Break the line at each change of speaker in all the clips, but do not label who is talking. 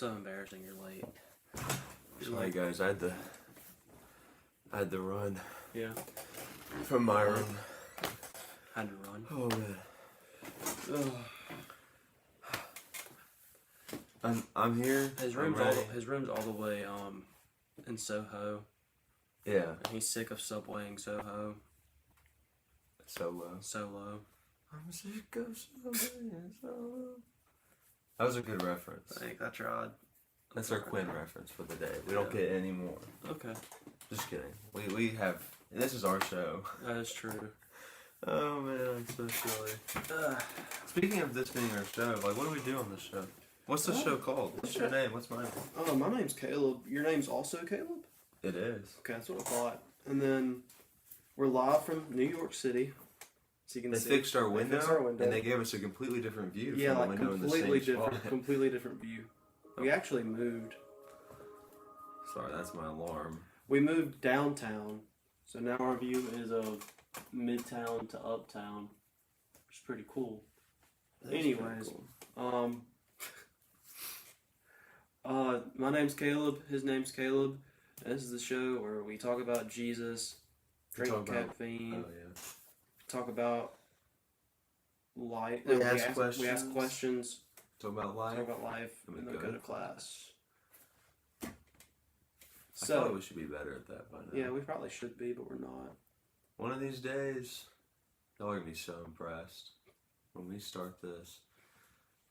so embarrassing. You're late.
Sorry guys, I had to run
Yeah.
from my room.
Had to run.
Oh man. I'm here.
His room's all the way in Soho.
Yeah.
And he's sick of subwaying Soho.
Solo.
Solo.
I'm sick of subwaying Solo. That was a good reference.
I think I tried.
That's our Quinn reference for the day. We don't get any more.
Okay.
Just kidding. We have. This is our show.
That is true.
Oh man, I'm so silly. Speaking of this being our show, like, what do we do on this show? What's the show called? What's your name? What's mine?
Oh, my name's Caleb. Your name's also Caleb?
It is.
Okay, that's what I thought. And then we're live from New York City. So you can
They
see.
fixed our window,
They fixed our window.
and they gave us a completely different view
Yeah,
from
like
the window in the
completely
same
different,
spot.
completely different view. We actually moved.
Sorry, that's my alarm.
We moved downtown, so now our view is of midtown to uptown, which is pretty cool. Anyways, my name's Caleb. His name's Caleb. And this is the show where we talk about Jesus, drink caffeine, talk about life.
We ask
We ask questions.
Talk about life.
Talk about life,
And we
and then
go.
go to class.
I feel like we should be better at that by now.
Yeah, we probably should be, but we're not.
One of these days, y'all are gonna be so impressed when we start this,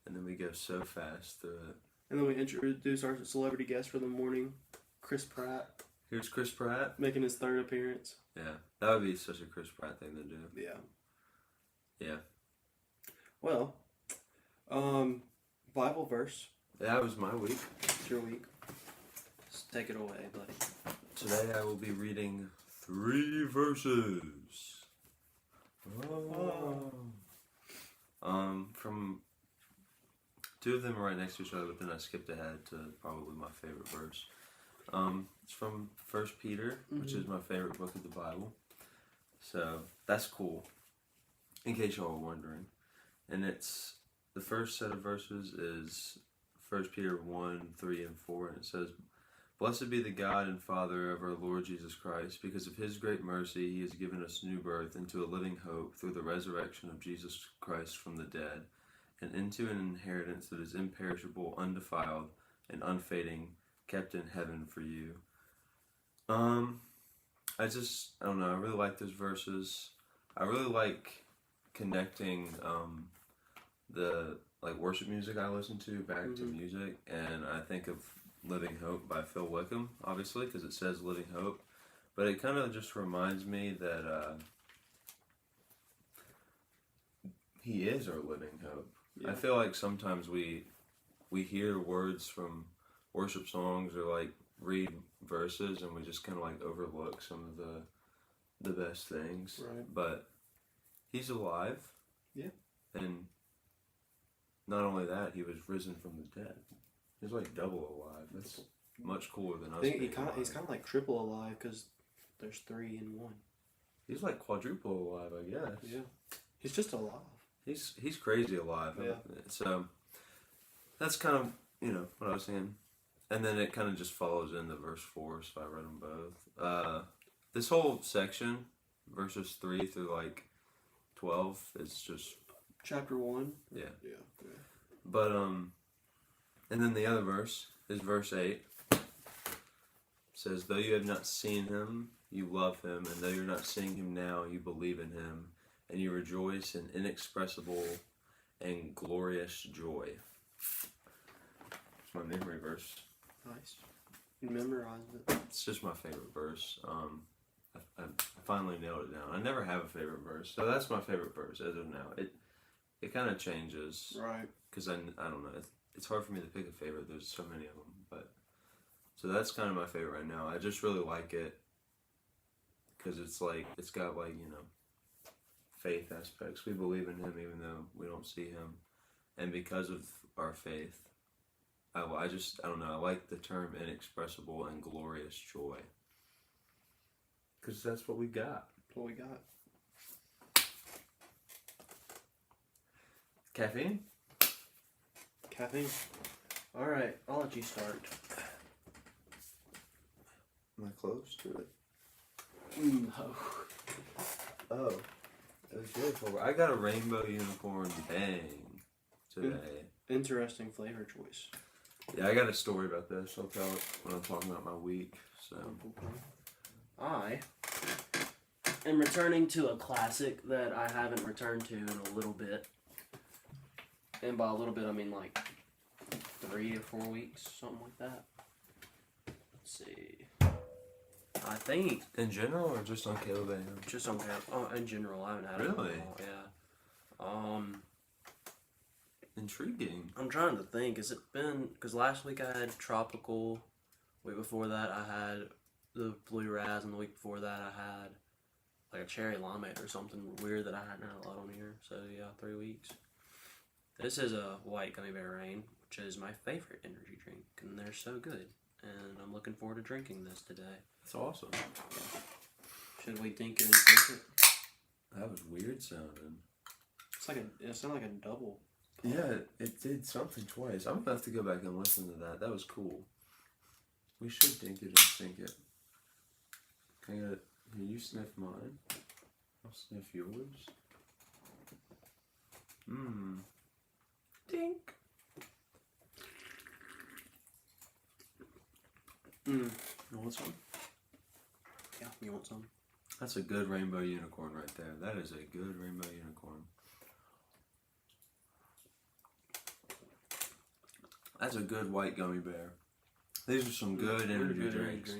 and then we go so fast through it.
And then we introduce our celebrity guest for the morning, Chris Pratt,
Here's Chris Pratt.
making his third appearance.
Yeah, that would be such a Chris Pratt thing to do.
Yeah.
Yeah.
Well, Bible verse.
That was my week.
It's your week. Just take it away, buddy.
Today I will be reading 3 verses. From 2 of them are right next to each other, but then I skipped ahead to probably my favorite verse. It's from 1 Peter, which is my favorite book of the Bible. So that's cool, in case y'all were wondering. And it's, the first set of verses is 1 Peter 1, 3, and 4, and it says, "Blessed be the God and Father of our Lord Jesus Christ, because of his great mercy he has given us new birth into a living hope through the resurrection of Jesus Christ from the dead, and into an inheritance that is imperishable, undefiled, and unfading, kept in heaven for you." I don't know, I really like those verses. I really like connecting the worship music I listen to back to music, and I think of Living Hope by Phil Wickham, obviously, because it says Living Hope, but it kind of just reminds me that he is our living hope.
Yeah.
I feel like sometimes we hear words from worship songs or like read verses and we just kind of like overlook some of the best things.
Right.
But he's alive.
Yeah.
And not only that, he was risen from the dead. He's like double alive. That's much cooler than us.
I think
being alive.
he's kind of like triple alive because there's 3 in 1.
He's like quadruple alive, I guess.
Yeah. He's just alive.
He's crazy alive.
Yeah.
So that's kind of, what I was saying. And then it kind of just follows into verse 4, so I read them both. This whole section, verses 3 through like 12, is just...
Chapter 1?
Yeah.
Yeah.
But, and then the other verse is verse 8. It says, "Though you have not seen him, you love him, and though you're not seeing him now, you believe in him, and you rejoice in inexpressible and glorious joy." It's my memory verse.
Nice. You memorized it.
It's just my favorite verse. I finally nailed it down. I never have a favorite verse, so that's my favorite verse as of now. It kind of changes,
Right.
because I don't know. It's hard for me to pick a favorite. There's so many of them, but so that's kind of my favorite right now. I just really like it because it's got faith aspects. We believe in him even though we don't see him, and because of our faith, I don't know. I like the term inexpressible and glorious joy because that's what we got.
That's what we got.
Caffeine?
Caffeine. All right, I'll let you start.
Am I close to it?
No.
Oh, it was beautiful. I got a rainbow unicorn bang today.
Interesting flavor choice.
Yeah, I got a story about this. I'll tell it when I'm talking about my week. So
I am returning to a classic that I haven't returned to in a little bit. And by a little bit, I mean like 3 or 4 weeks, something like that. Let's see. I think
in general, or just on Caleb AM?
just on in general, I haven't had it.
Really?
In a while, yeah.
Intriguing.
I'm trying to think. Has it been? Because last week I had tropical. Week before that I had the blue raz, and the week before that I had like a cherry limeade or something weird that I hadn't had a lot on here. So yeah, 3 weeks. This is a white gummy bear rain, which is my favorite energy drink, and they're so good. And I'm looking forward to drinking this today.
That's awesome.
Should we dink it and sink it?
That was weird sounding.
It sounded like a double.
Yeah, it did something twice. I'm gonna have to go back and listen to that. That was cool. We should dink it and sink it. Can you sniff mine? I'll sniff yours. Mmm. Dink.
You want some? Yeah, you want some?
That's a good rainbow unicorn right there. That is a good rainbow unicorn. That's a good white gummy bear. These are some good energy drinks.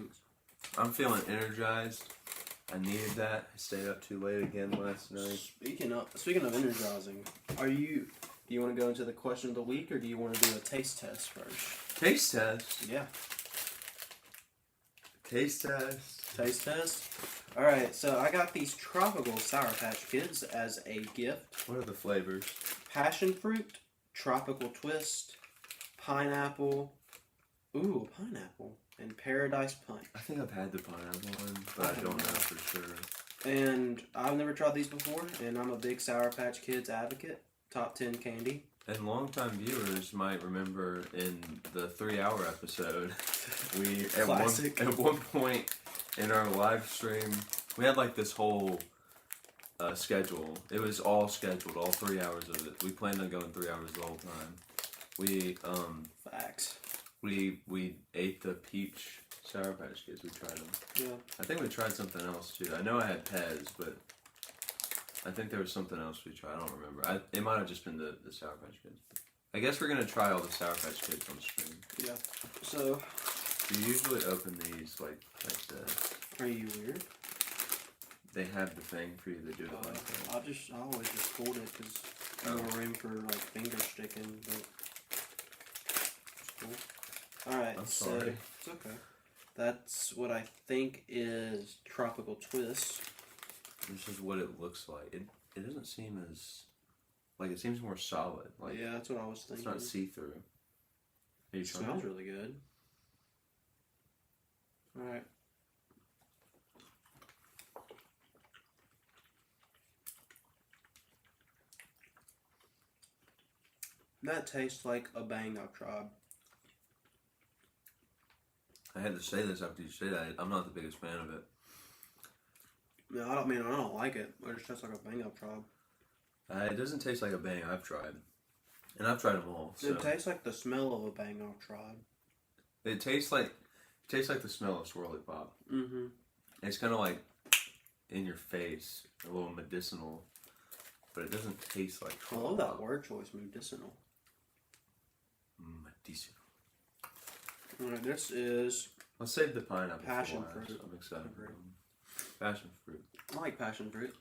I'm feeling energized. I needed that. I stayed up too late again last night.
Speaking of energizing, do you want to go into the question of the week, or do you want to do a taste test first?
Taste test?
Yeah.
Taste test?
Taste test? Alright, so I got these tropical Sour Patch Kids as a gift.
What are the flavors?
Passion fruit, tropical twist, pineapple, and paradise punch.
I think I've had the pineapple one, but I don't know for sure.
And I've never tried these before, and I'm a big Sour Patch Kids advocate. Top 10 candy.
And longtime viewers might remember in the 3-hour episode, we at one point in our live stream, we had like this whole schedule. It was all scheduled, all 3 hours of it. We planned on going 3 hours the whole time. We
Facts.
We ate the peach Sour Patch Kids. We tried them.
Yeah.
I think we tried something else too. I know I had Pez, but I think there was something else we tried. I don't remember. It might have just been the Sour Patch Kids. I guess we're gonna try all the Sour Patch Kids on stream.
Yeah. So.
Do you usually open these like this?
Are you weird?
They have the thing for you to do it like that.
I always just hold it because more room for like finger sticking, but it's cool. Alright,
I'm sorry.
It's okay. That's what I think is tropical twist.
This is what it looks like. It doesn't seem as like it seems more solid. Like
yeah, that's what I was thinking.
It's not see through.
It smells really good. Alright. That tastes like a Bang I've tried.
I had to say this after you say that. I'm not the biggest fan of it.
No, I don't like it. It just tastes like a Bang I've tried.
It doesn't taste like a Bang I've tried. And I've tried them all. So.
It tastes like the smell of a Bang I've tried.
It tastes like the smell of Swirly Pop.
Mm-hmm.
It's kind of like in your face, a little medicinal, but it doesn't taste like
I love that word choice, medicinal.
Medicinal.
Alright, this is...
Let's save the pineapple
passion
for last.
fruit.
I'm excited for them. Passion fruit.
I like passion fruit.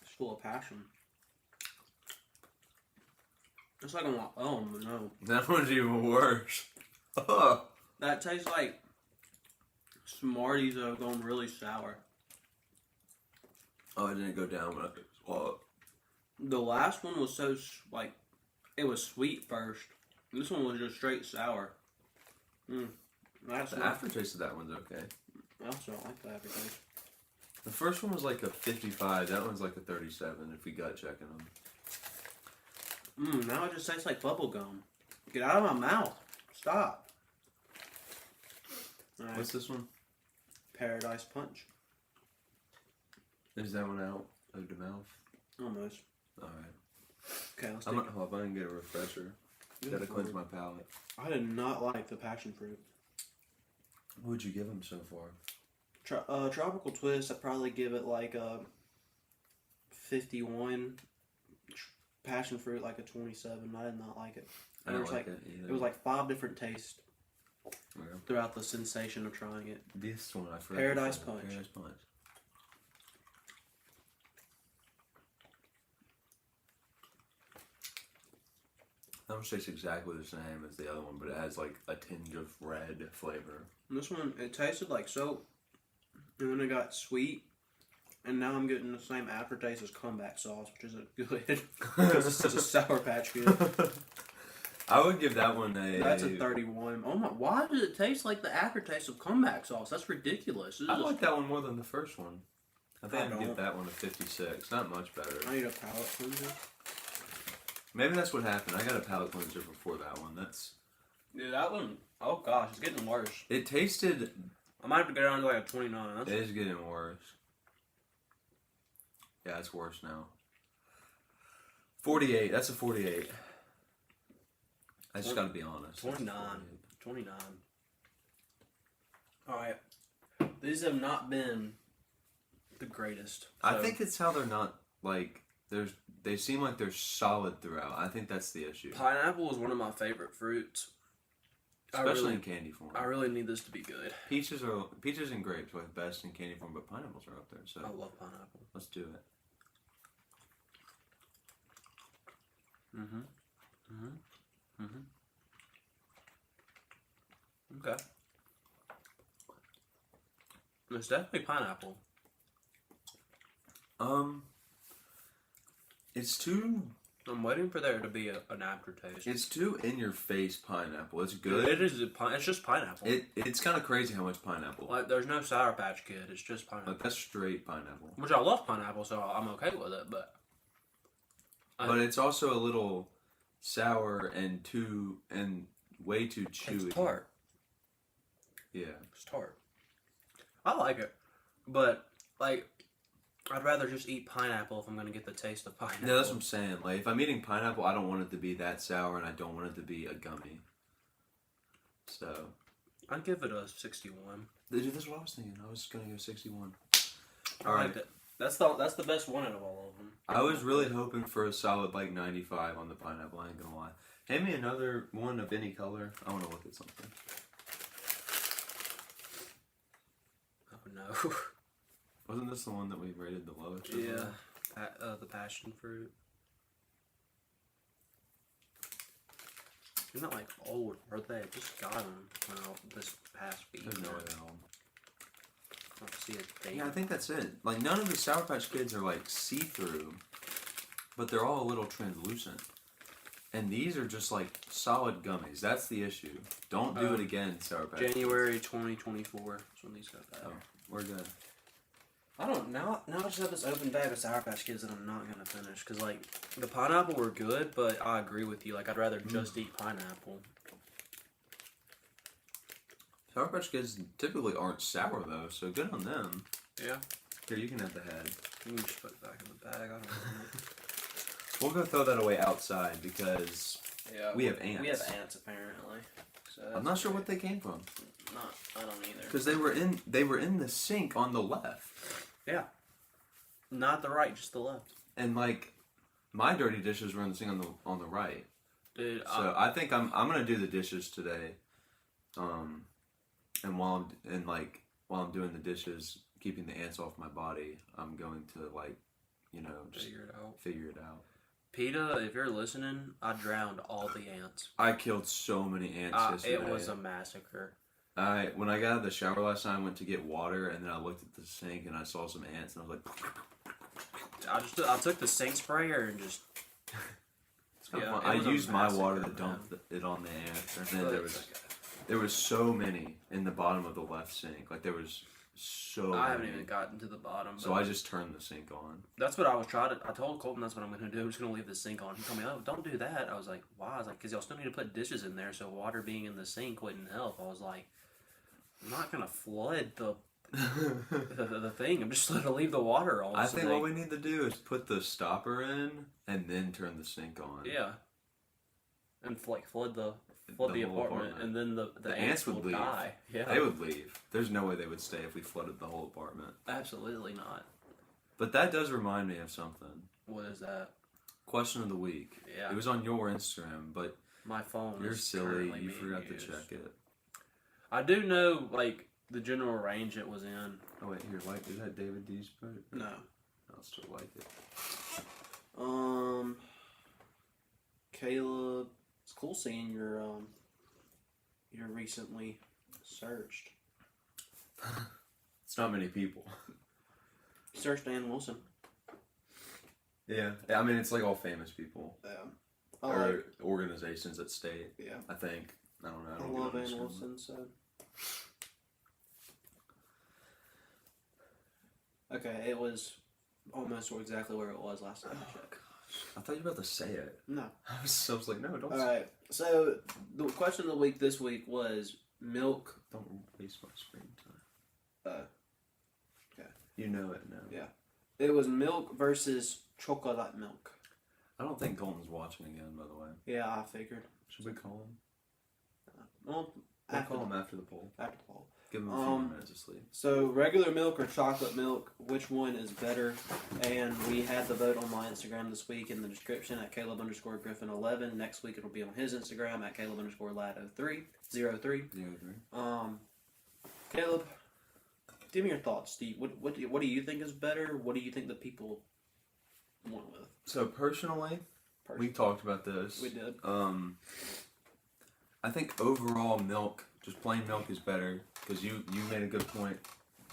It's full of passion. It's like oh no.
That one's even worse. Oh.
That tastes like Smarties that have gone really sour.
Oh, it didn't go down when I swallowed.
The last one was so, like, it was sweet first. This one was just straight sour.
The aftertaste of that one's okay.
I also don't like the aftertaste.
The first one was like a 55. That one's like a 37 if we gut checking them.
Now it just tastes like bubble gum. Get out of my mouth. Stop. Alright.
What's this one?
Paradise Punch.
Is that one out of the mouth?
Almost.
Alright.
Okay, let's
I'm
take
gonna hope I can get a refresher.
Go
Gotta
for
cleanse
it.
my palate.
I did not like the passion fruit.
What would you give them so far?
Tropical Twist, I'd probably give it like a 51. Passion fruit like a 27. I did not like it.
I
There
don't
was
like
like
it either.
it was like 5 different tastes
Yeah.
throughout the sensation of trying it.
This one I forgot.
Paradise Punch.
Paradise Punch. That one tastes exactly the same as the other one, but it has like a tinge of red flavor.
And this one, it tasted like soap, and then it got sweet, and now I'm getting the same aftertaste as comeback sauce, which isn't good because this is a Sour Patch Kid.
I would give that one a.
That's a 31. Oh my! Why does it taste like the aftertaste of comeback sauce? That's ridiculous. This
I
is
like that one more than the first one. I think
I
I'd give
don't.
that one a 56. Not much better.
I need a palate cleanser.
Maybe that's what happened. I got a palate cleanser before that one. That's.
Yeah, that one. Oh gosh, it's getting worse.
It tasted.
I might have to go down to like a 29.
It is getting worse. Yeah, it's worse now. 48. That's a 48. I just gotta be honest.
29. 29. Alright. These have not been the greatest.
I
So,
think it's how they're not like they seem like they're solid throughout. I think that's the issue.
pineapple is one of my favorite fruits.
Especially in candy form.
I really need this to be good.
Peaches and grapes are like best in candy form, but pineapples are up there, so
I love pineapple.
let's do it.
Okay. It's definitely pineapple.
It's too
I'm waiting for there to be an aftertaste.
it's too in your face pineapple. It's good.
It is. It's just pineapple.
It's kind of crazy how much pineapple.
Like there's no Sour Patch Kid. It's just pineapple.
Like that's straight pineapple.
Which I love pineapple, so I'm okay with it. But
But it's also a little sour and way too chewy.
it's tart.
Yeah.
It's tart. I like it, but like I'd rather just eat pineapple if I'm gonna get the taste of pineapple.
Yeah, that's what I'm saying. Like if I'm eating pineapple, I don't want it to be that sour, and I don't want it to be a gummy. So.
I'd give it a 61.
Dude, that's what I was thinking. I was gonna go 61.
I liked it. That's the best one out of all of them.
I was really hoping for a solid like 95 on the pineapple. I ain't gonna lie. Hand me another one of any color. I want to look at something.
Oh no.
Wasn't this the one that we rated the lowest? or
Yeah.
something?
The passion fruit. They're not like old, are they? I just got them this past week.
There's no way they're all.
I don't see a date.
Yeah, I think that's it. Like none of the Sour Patch Kids are like see-through, but they're all a little translucent. And these are just like solid gummies. That's the issue. Don't do it again, Sour Patch
January 2024 is when these got back.
Oh, we're good.
I don't now. I just have this open bag of Sour Patch Kids that I'm not gonna finish because like the pineapple were good, but I agree with you. Like I'd rather just eat pineapple.
Sour Patch Kids typically aren't sour though, so good on them.
Yeah.
Here, you can have the head.
You can just put it back in the bag. I don't know.
We'll go throw that away outside because
Yeah.
we have ants.
We have ants apparently. So
I'm not sure what they came from.
I don't either.
Because they were in the sink on the left.
Yeah. Not the right, just the left.
And like my dirty dishes were in the sink on the right.
Dude,
So I think I'm gonna do the dishes today. And while I'm doing the dishes, keeping the ants off my body, I'm going to just figure it out.
PETA, if you're listening, I drowned all the ants.
I killed so many ants yesterday.
It was a massacre.
When I got out of the shower last night, I went to get water, and then I looked at the sink and I saw some ants, and I was like,
I took the sink sprayer and just.
it's kind of
Yeah,
fun. I
it was a
used my water to
massacre,
dump it on the ants, and then there was so many in the bottom of the left sink. Like there was so
I haven't
heavy.
even gotten to the bottom.
So I just turned the sink on.
That's what I was trying to. I told Colton that's what I'm going to do. I'm just going to leave the sink on. He told me, "Oh, don't do that." I was like, "Why?" I was like, "Because y'all still need to put dishes in there, so water being in the sink wouldn't help." I was like, "I'm not going to flood the thing. I'm just going to leave the water on."
I think what we need to do is put the stopper in and then turn the sink on.
Yeah. And like flood the
whole
apartment, and then the ants would
leave.
die. Yeah,
They would leave. There's no way they would stay if we flooded the whole apartment.
Absolutely not.
But that does remind me of something.
What is that?
Question of the week.
Yeah.
It was on your Instagram, but
My phone.
you're
is
silly.
currently
You
being
forgot
used.
to check it.
I do know like the general range it was in.
Oh wait, here. Like, is that David D's boat?
No.
I'll still like it.
Caleb, it's cool seeing your recently searched.
It's not many people.
Searched Dan Wilson.
Yeah, I mean it's like all famous people
Yeah.
or organizations at state.
Yeah.
I think. I don't know.
I
don't
love
get on
Ann
Instagram.
Wilson, so. Okay, it was almost exactly where it was last time I checked.
I thought you were about to say it.
No.
I was like, no, don't.
Alright, so the question of the week this week was milk.
Don't waste my screen time.
Okay.
You know it now.
Yeah. It was milk versus chocolate milk.
I don't think Colton's watching again, by the way.
Yeah, I figured.
Should we call him?
Well,
We'll
after
call him after the poll.
the poll.
Give him a few more minutes of sleep.
So, regular milk or chocolate milk, which one is better? And we had the vote on my Instagram this week in the description at Caleb_Griffin11. Next week it'll be on his Instagram at Caleb_Lad03.
Do you agree?
Caleb, give me your thoughts, Steve. What do you think is better? What do you think the people went with?
So personally, we talked about this.
We did.
I think overall milk, just plain milk, is better because you made a good point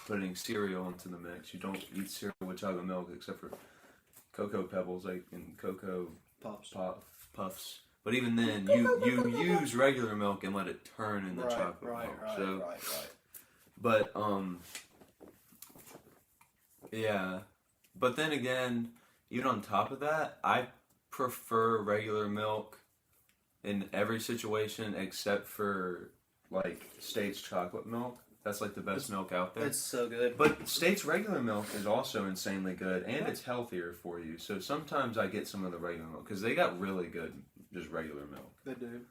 putting cereal into the mix. You don't eat cereal with chocolate milk except for Cocoa Pebbles, like in Cocoa Puffs. But even then, you use regular milk and let it turn into chocolate milk.
Right.
But yeah. But then again, even on top of that, I prefer regular milk in every situation except for like State's chocolate milk. That's like the best milk out there.
It's so good.
But State's regular milk is also insanely good, and it's healthier for you. So sometimes I get some of the regular milk because they got really good just regular milk.
They do.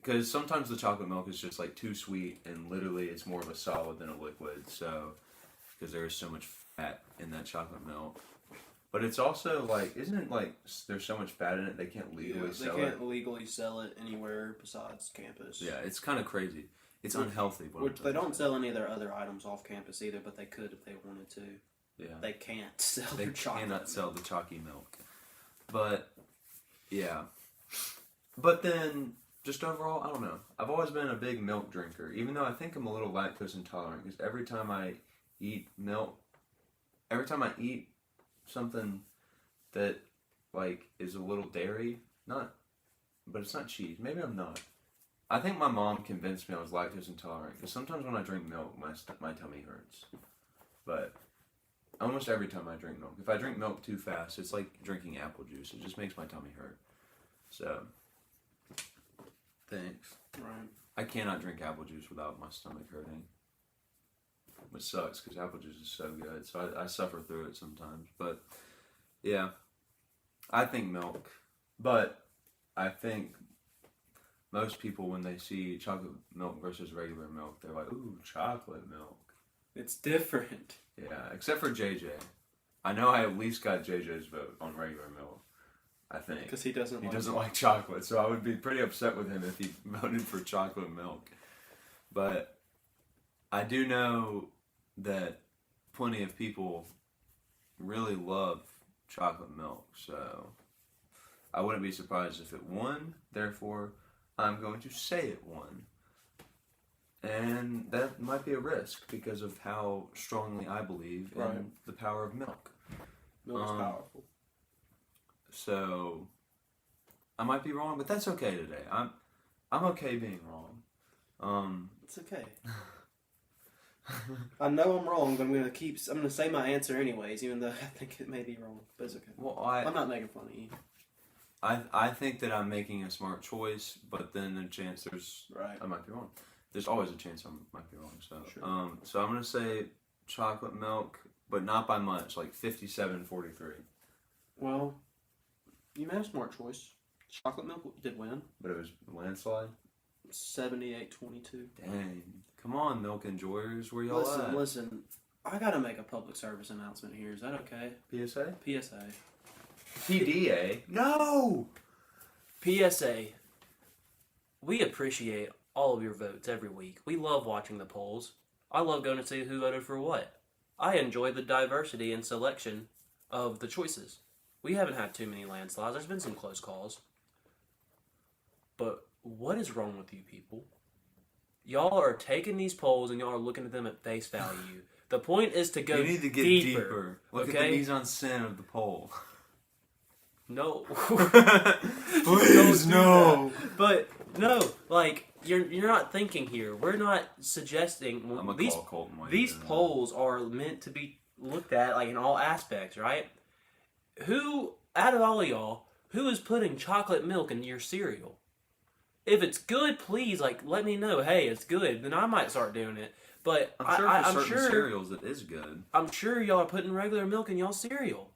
Because sometimes the chocolate milk is just like too sweet, and literally it's more of a solid than a liquid. So because there is so much fat in that chocolate milk. But it's also like, isn't it like there's so much fat in it they can't legally sell it?
They can't legally sell it anywhere besides campus.
Yeah, it's kind of crazy. It's unhealthy.
Which they don't sell any of their other items off campus either, but they could if they wanted to.
Yeah.
They can't sell
They
their chocolate.
cannot sell the chalky milk. But, yeah. But then, just overall, I don't know. I've always been a big milk drinker, even though I think I'm a little lactose intolerant, because every time I eat something that, like, is a little dairy, but it's not cheese. Maybe I'm not. I think my mom convinced me I was lactose intolerant, because sometimes when I drink milk, my tummy hurts. But almost every time I drink milk, if I drink milk too fast, it's like drinking apple juice. It just makes my tummy hurt. So, thanks.
Right.
I cannot drink apple juice without my stomach hurting. Which sucks, because apple juice is so good. So I suffer through it sometimes. But, yeah. I think milk. But, I think most people, when they see chocolate milk versus regular milk, they're like, ooh, chocolate milk.
It's different.
Yeah, except for JJ. I know I at least got JJ's vote on regular milk. I think.
Because he doesn't
like chocolate, so I would be pretty upset with him if he voted for chocolate milk. But I do know that plenty of people really love chocolate milk, so I wouldn't be surprised if it won. Therefore, I'm going to say it won. And that might be a risk because of how strongly I believe in the power of milk.
Milk's powerful.
So I might be wrong, but that's okay today. I'm okay being wrong.
It's okay. I know I'm wrong, but I'm gonna say my answer anyways, even though I think it may be wrong. But it's okay.
Well,
I'm not making fun of you.
I think that I'm making a smart choice, but then the chance I might be wrong. There's always a chance I might be wrong. So
Sure.
so I'm gonna say chocolate milk, but not by much, like 57-43.
Well, you made a smart choice. Chocolate milk did win.
But it was a landslide.
78-22.
Dang. Come on, milk enjoyers, where y'all at?
Listen. I gotta make a public service announcement here. Is that okay?
PSA?
PSA.
PDA? No!
PSA. We appreciate all of your votes every week. We love watching the polls. I love going to see who voted for what. I enjoy the diversity and selection of the choices. We haven't had too many landslides. There's been some close calls. But what is wrong with you people? Y'all are taking these polls and y'all are looking at them at face value. The point is to go
You need to get deeper. Look at the mise en scène of the poll.
No.
Please, no.
But no, like you're not thinking here. We're not suggesting
I'm gonna
these
call Colton while
these
you're doing
polls are meant to be looked at like in all aspects, right? Who out of all of y'all, who is putting chocolate milk in your cereal? If it's good, please let me know. Hey, it's good. Then I might start doing it. But
that. I'm sure for
I'm
certain cereals it is good.
I'm sure y'all are putting regular milk in y'all's cereal.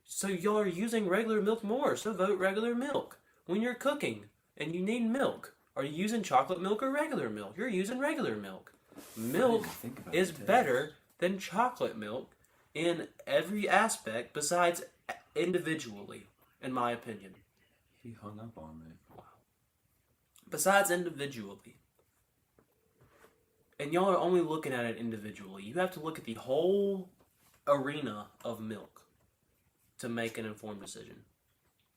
So y'all are using regular milk more, so vote regular milk. When you're cooking and you need milk, are you using chocolate milk or regular milk? You're using regular milk. Milk is better than chocolate milk in every aspect besides individually, in my opinion.
He hung up on me.
Besides individually. And y'all are only looking at it individually. You have to look at the whole arena of milk to make an informed decision.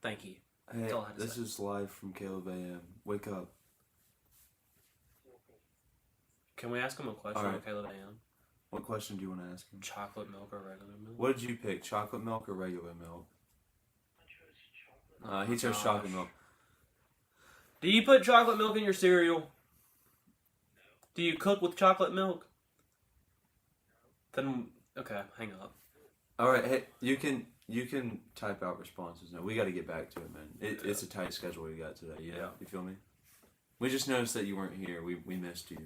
Thank you.
Hey,
That's all I had to
this
say.
is live from Caleb AM. Wake up.
Can we ask him a question
All right.
on Caleb AM?
What question do you want to ask him?
Chocolate milk or regular milk?
What did you pick? Chocolate milk or regular milk? He chose
Gosh.
chocolate milk.
Do you put chocolate milk in your cereal? Do you cook with chocolate milk? Then, okay, hang up.
All right, hey, you can type out responses now. We got to get back to it, man. It's a tight schedule we got today. Yeah, you feel me? We just noticed that you weren't here. We missed you.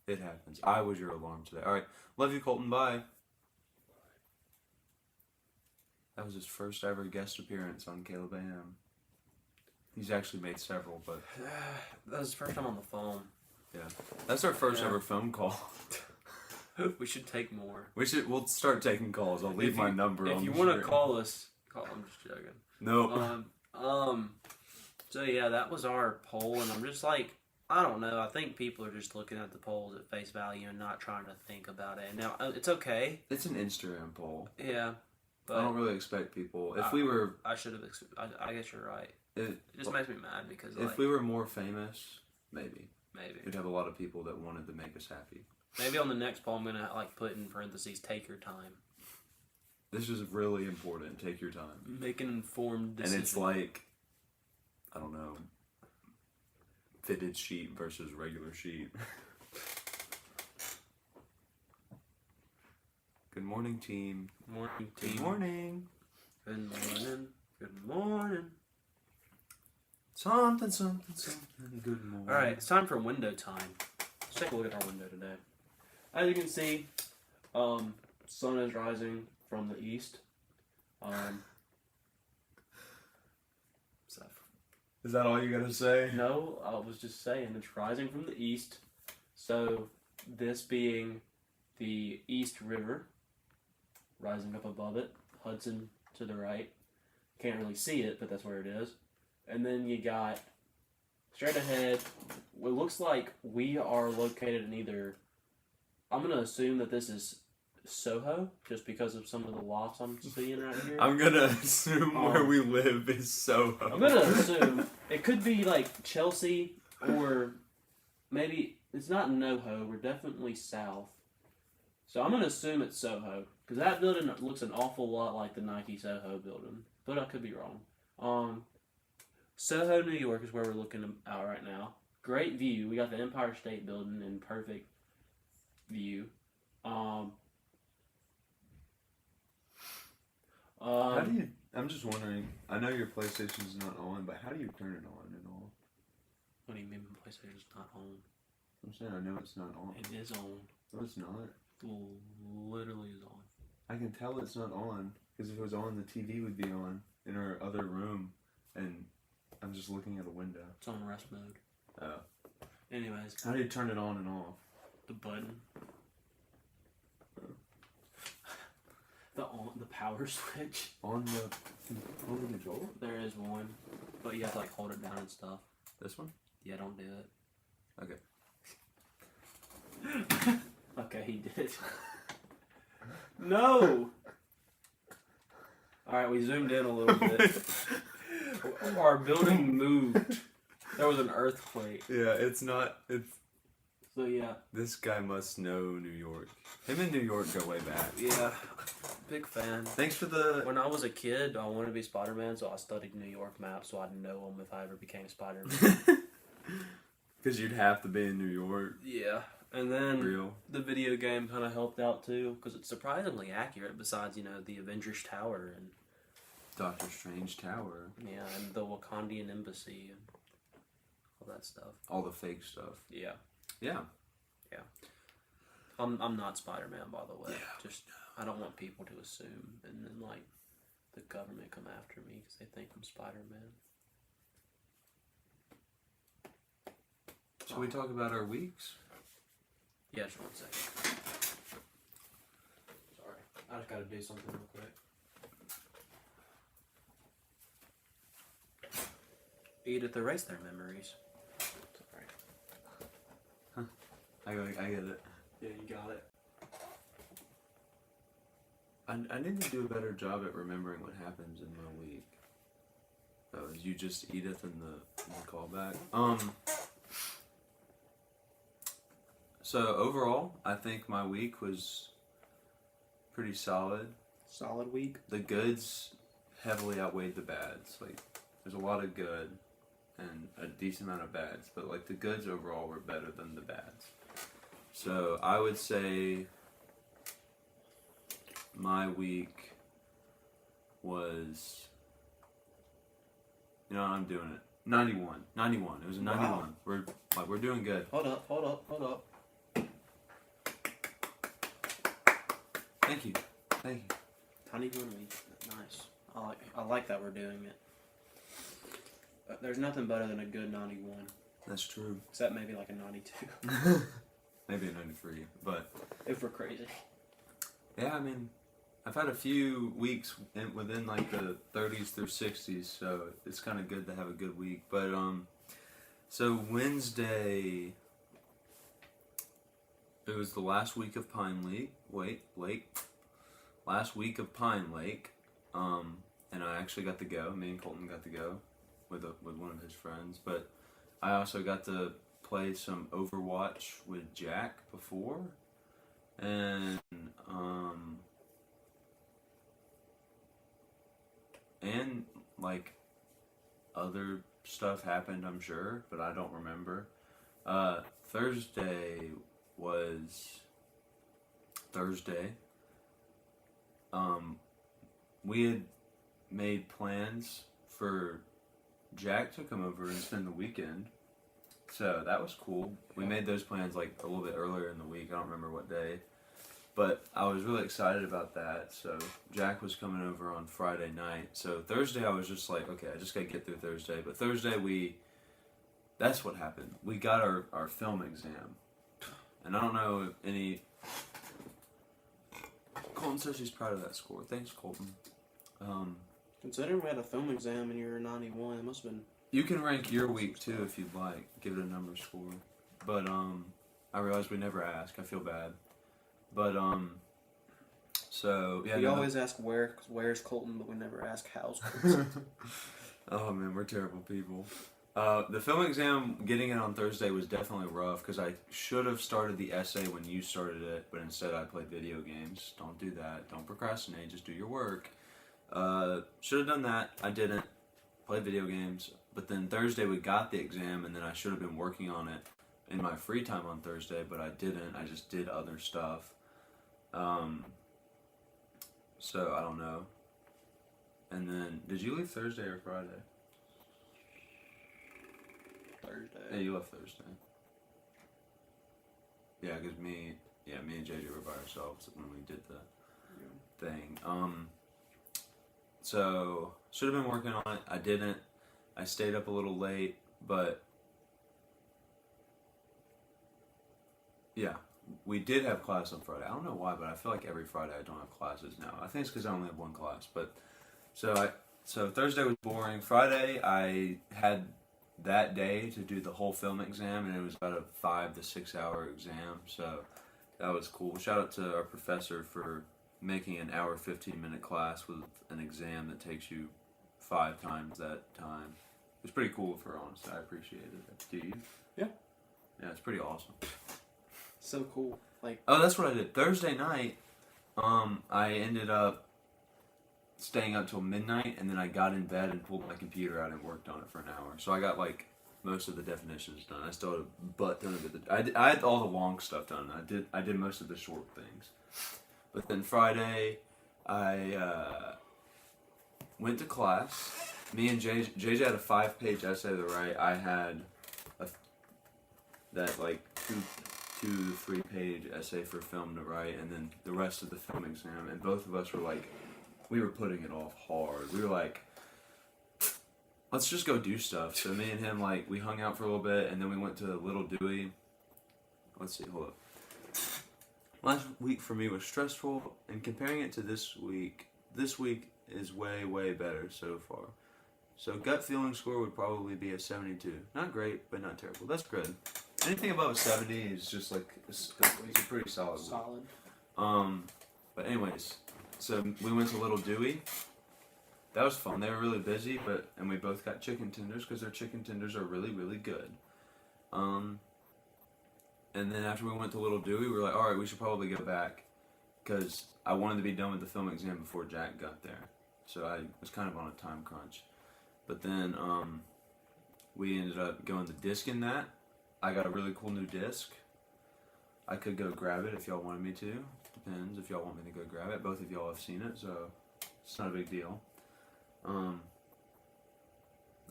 It happens. I was your alarm today. All right, love you, Colton. Bye. That was his first ever guest appearance on Caleb AM. He's actually made several, but
That was the first time on the phone.
yeah, that's our first
Yeah.
ever phone call.
We should take more.
We'll start taking calls. I'll leave
If
my
you-
number on
If you
the
want to
screen.
call us, I'm just joking.
No.
So yeah, that was our poll, and I'm just like, I don't know. I think people are just looking at the polls at face value and not trying to think about it. Now it's okay.
It's an Instagram poll.
Yeah,
I don't
but
really expect people. If we were,
I should have. I guess you're right.
it,
It just makes me mad because
if we were more famous, maybe
maybe
we'd have a lot of people that wanted to make us happy.
maybe on the next poll I'm gonna put in parentheses, take your time,
This is really important. Take your time.
make an informed decision.
And it's like, I don't know, fitted sheet versus regular sheet. Good morning, team.
Morning, team.
Good morning.
Good morning. Good morning.
Something. Good morning.
All right, it's time for window time. Let's take a look at our window today. As you can see, sun is rising from the east. So,
Is that all you gotta say?
no, I was just saying it's rising from the east. So this being the East River, rising up above it, Hudson to the right. Can't really see it, but that's where it is. And then you got straight ahead. It looks like we are located in either. I'm gonna assume that this is Soho, just because of some of the lofts I'm seeing right here.
I'm gonna assume where we live is Soho.
I'm gonna assume it could be like Chelsea or maybe it's not NoHo. We're definitely south. So I'm gonna assume it's Soho because that building looks an awful lot like the Nike Soho building, but I could be wrong. Soho, New York is where we're looking out right now. Great view. We got the Empire State Building in perfect view.
How do you? I'm just wondering. I know your PlayStation's not on, but how do you turn it on and all?
What do you mean my PlayStation's not on?
I'm saying I know it's not on.
It is on.
No, it's not.
Literally is on.
I can tell it's not on because if it was on, the TV would be on in our other room, and I'm just looking at a window.
It's on rest mode.
Oh.
Anyways,
How do you turn it on and off?
the button. The power switch.
On the controller?
There is one, but you have to like hold it down and stuff.
This one?
Yeah, don't do it.
Okay.
Okay, he did. No. All right, we zoomed in a little bit. Our building moved. There was an earthquake.
Yeah, it's not. It's.
So yeah.
This guy must know New York. Him and New York go way back.
Yeah. Big fan.
Thanks for the.
When I was a kid, I wanted to be Spider-Man, so I studied New York maps so I'd know them if I ever became Spider-Man.
Because you'd have to be in New York.
Yeah. And then
Real.
the video game kind of helped out too, because it's surprisingly accurate. Besides, the Avengers Tower and
Doctor Strange Tower.
yeah, and the Wakandian Embassy and all that stuff.
All the fake stuff.
Yeah,
Yeah.
I'm not Spider-Man, by the way.
Yeah.
Just I don't want people to assume, and then like the government come after me because they think I'm Spider-Man.
Should we talk about our weeks?
Yeah, just 1 second. Sorry, I just gotta do something real quick. Edith, erase their memories. Sorry.
I get it.
Yeah, you got it.
I need to do a better job at remembering what happens in my week. Oh, is you just Edith in the callback? So overall, I think my week was pretty solid.
Solid week.
The goods heavily outweighed the bads. Like, there's a lot of good and a decent amount of bads, but like the goods overall were better than the bads. So I would say my week was, I'm doing it. 91. It was a 91.
Wow.
We're doing good.
Hold up.
Thank you.
Tiny 1 week. Nice. I like that we're doing it. There's nothing better than a good 91.
That's true.
Except maybe like a 92.
Maybe a 93, but
if we're crazy.
yeah, I mean, I've had a few weeks within like the 30s through 60s, so it's kind of good to have a good week. But so Wednesday, it was the last week of Pine Lake. Last week of Pine Lake, and I actually got to go. Me and Colton got to go with one of his friends, but I also got to play some Overwatch with Jack before, and like other stuff happened, I'm sure, but I don't remember. Thursday was Thursday. We had made plans for Jack to come over and spend the weekend. So that was cool. We made those plans like a little bit earlier in the week. I don't remember what day. But I was really excited about that. So Jack was coming over on Friday night. So Thursday I was just like, okay, I just got to get through Thursday. But Thursday that's what happened. We got our film exam. And I don't know if any... Colton says she's proud of that score. Thanks, Colton.
Considering we had a film exam and you were 91, it must have been...
You can rank your week too if you'd like. Give it a number score. But I realized we never ask. I feel bad. But so yeah.
We always ask where's Colton, but we never ask how's Colton.
Oh man, we're terrible people. The film exam, getting it on Thursday was definitely rough because I should have started the essay when you started it, but instead I played video games. Don't do that. Don't procrastinate. Just do your work. Should have done that. I didn't. Played video games. but then Thursday we got the exam, and then I should have been working on it in my free time on Thursday, but I didn't. I just did other stuff. So I don't know. And then, did you leave Thursday or Friday?
Thursday.
Yeah, you left Thursday. Yeah, because me and JJ were by ourselves when we did the thing. So should have been working on it. I didn't. I stayed up a little late, but yeah, we did have class on Friday. I don't know why, but I feel like every Friday I don't have classes now. I think it's because I only have one class. But so Thursday was boring. Friday I had that day to do the whole film exam, and it was about a 5 to 6 hour exam. So that was cool. Shout out to our professor for making an hour 15-minute class with an exam that takes you 5 times that time. It was pretty cool of her, honestly. I appreciated it. Do you?
Yeah.
Yeah, it's pretty awesome.
So cool. Like,
oh, that's what I did. Thursday night, I ended up staying up till midnight, and then I got in bed and pulled my computer out and worked on it for an hour. So I got like most of the definitions done. I still had a butt ton of it. I had all the long stuff done. I did most of the short things. But then Friday, I went to class. Me and JJ had a 5-page essay to write. I had that like 2 to 3-page essay for film to write, and then the rest of the film exam. And both of us were like, we were putting it off hard. We were like, let's just go do stuff. So me and him, like, we hung out for a little bit, and then we went to Little Dewey. Let's see, hold up. Last week for me was stressful, and comparing it to this week is way, way better so far. So gut feeling score would probably be a 72. Not great, but not terrible. That's good. Anything above a 70 is just like, it's a pretty solid week. But anyways, so we went to Little Dewey. That was fun. They were really busy, and we both got chicken tenders because their chicken tenders are really, really good. And then after we went to Little Dewey, we were like, all right, we should probably go back because I wanted to be done with the film exam before Jack got there. So I was kind of on a time crunch. But then we ended up going to disc in that. I got a really cool new disc. I could go grab it if y'all wanted me to. Depends if y'all want me to go grab it. Both of y'all have seen it, so it's not a big deal. I'll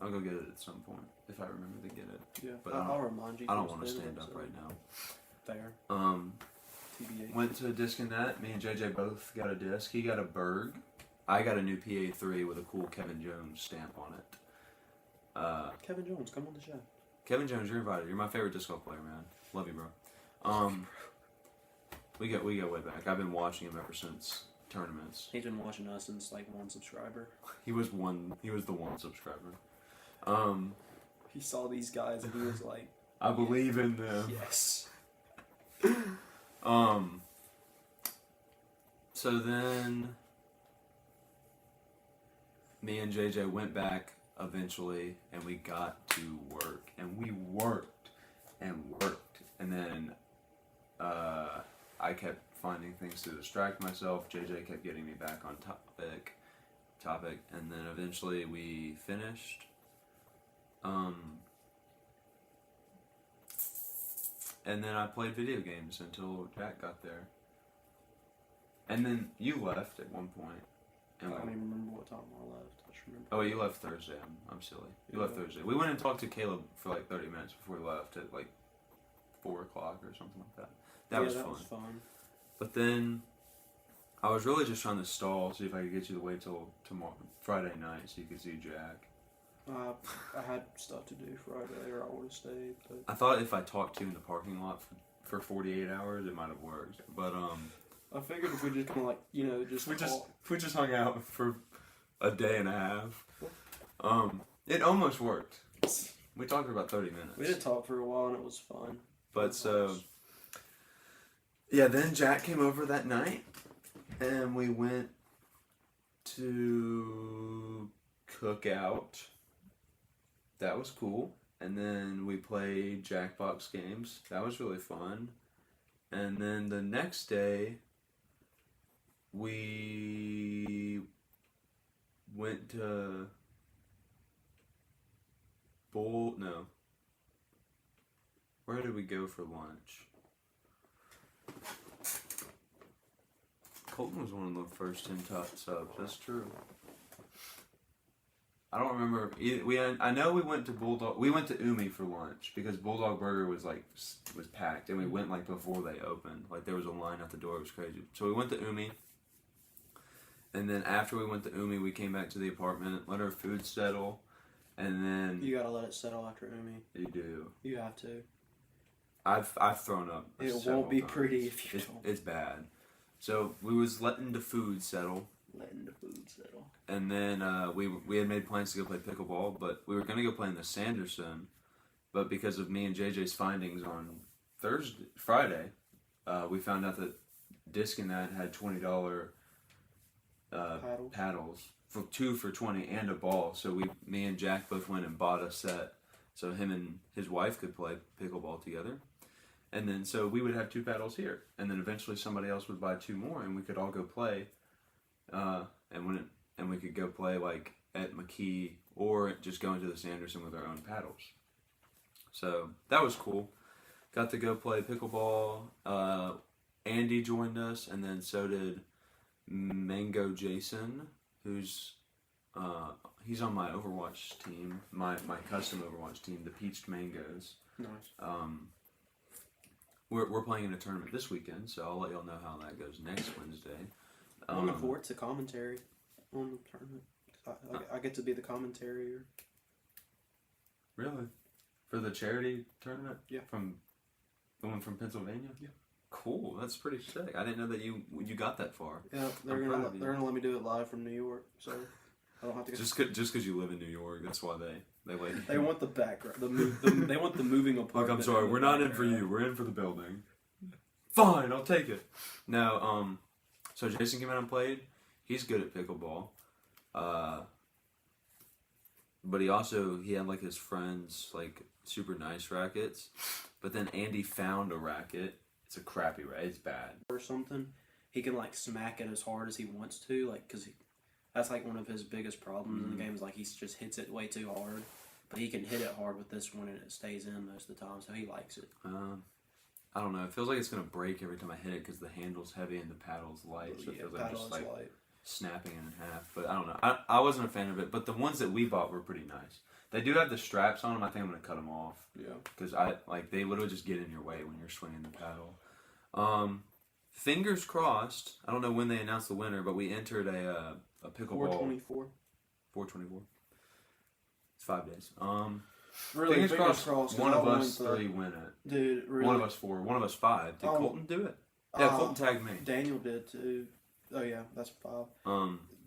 go get it at some point if I remember to get it.
yeah,
But
I'll remind you.
I don't want to stand up right now.
Fair. TBA.
Went to a disc in that. Me and JJ both got a disc. He got a Berg. I got a new PA3 with a cool Kevin Jones stamp on it.
Kevin Jones, come on the show.
Kevin Jones, you're invited. You're my favorite disc golf player, man. Love you, bro. We go way back. I've been watching him ever since tournaments.
He's been watching us since like 1 subscriber.
He was the 1 subscriber.
He saw these guys and he was like,
I believe in them.
yes.
So then me and JJ went back eventually, and we got to work, and we worked and worked, and then I kept finding things to distract myself. JJ kept getting me back on topic, and then eventually we finished. And then I played video games until Jack got there. And then you left at one point.
I don't even remember what time I left. I just remember.
Oh, you left Thursday. I'm silly. You left Thursday. We went and talked to Caleb for like 30 minutes before we left at like 4 o'clock or something like that. That was fun. But then I was really just trying to stall, see if I could get you to wait till tomorrow, Friday night, so you could see Jack.
I had stuff to do Friday, or I would have stayed. But
I thought if I talked to you in the parking lot for 48 hours, it might have worked. But
I figured if we just kind of like,
we just hung out for a day and a half. It almost worked. We talked for about 30 minutes.
We did talk for a while and it was fun.
But so, yeah, then Jack came over that night and we went to Cookout. That was cool. And then we played Jackbox games. That was really fun. And then the next day, we went to No. Where did we go for lunch? Colton was one of the first 10 top subs. That's true. I don't remember. I know we went to Bulldog. We went to Umi for lunch because Bulldog Burger was packed, and we went like before they opened. Like there was a line at the door. It was crazy. So we went to Umi, and then after we went to Umi, we came back to the apartment, let our food settle, and then
You gotta let it settle after Umi.
you do.
You have to.
I've thrown up.
It
several
won't be
times.
pretty if you don't.
It's bad. So we was letting the food settle.
Letting the food settle.
And then we had made plans to go play pickleball, but we were going to go play in the Sanderson. But because of me and JJ's findings on Friday, we found out that Disc and that had $20 paddles for 2 for $20 and a ball. So me and Jack both went and bought a set, so him and his wife could play pickleball together. And then so we would have 2 paddles here, and then eventually somebody else would buy 2 more, and we could all go play. And we could go play like at McKee or just go into the Sanderson with our own paddles. So that was cool. Got to go play pickleball. Andy joined us, and then so did Mango Jason, who's he's on my Overwatch team, my custom Overwatch team, the Peached Mangoes.
Nice.
We're playing in a tournament this weekend, so I'll let y'all know how that goes next Wednesday.
I'm looking forward to commentary on the tournament. I get to be the commentator.
Really? For the charity tournament?
Yeah.
From the one from Pennsylvania?
Yeah.
Cool. That's pretty sick. I didn't know that you got that far.
Yeah, they're gonna let me do it live from New York, so I don't have to.
Just because you live in New York, that's why they let you.
They want the background. They want the moving apart.
Look, I'm sorry. We're not in for you. We're in for the building. Fine, I'll take it. No, so Jason came out and played. He's good at pickleball. But he had like his friends like super nice rackets. But then Andy found a racket. It's a crappy racket. It's bad.
Or something. He can like smack it as hard as he wants to, like because that's like one of his biggest problems in the game is like he just hits it way too hard. But he can hit it hard with this one and it stays in most of the time, so he likes it.
I don't know. It feels like it's gonna break every time I hit it because the handle's heavy and the paddle's light. So it feels like I'm just like snapping it in half. But I don't know. I wasn't a fan of it. But the ones that we bought were pretty nice. They do have the straps on them. I think I'm gonna cut them off.
Yeah.
Because they literally just get in your way when you're swinging the paddle. Fingers crossed. I don't know when they announced the winner, but we entered a pickleball.
424.
424. It's 5 days.
Really,
fingers crossed. One of us 3 win it.
Dude, really.
One of us 4. One of us 5. Did Colton do it? Yeah, Colton tagged me.
Daniel did too. Oh yeah, that's 5.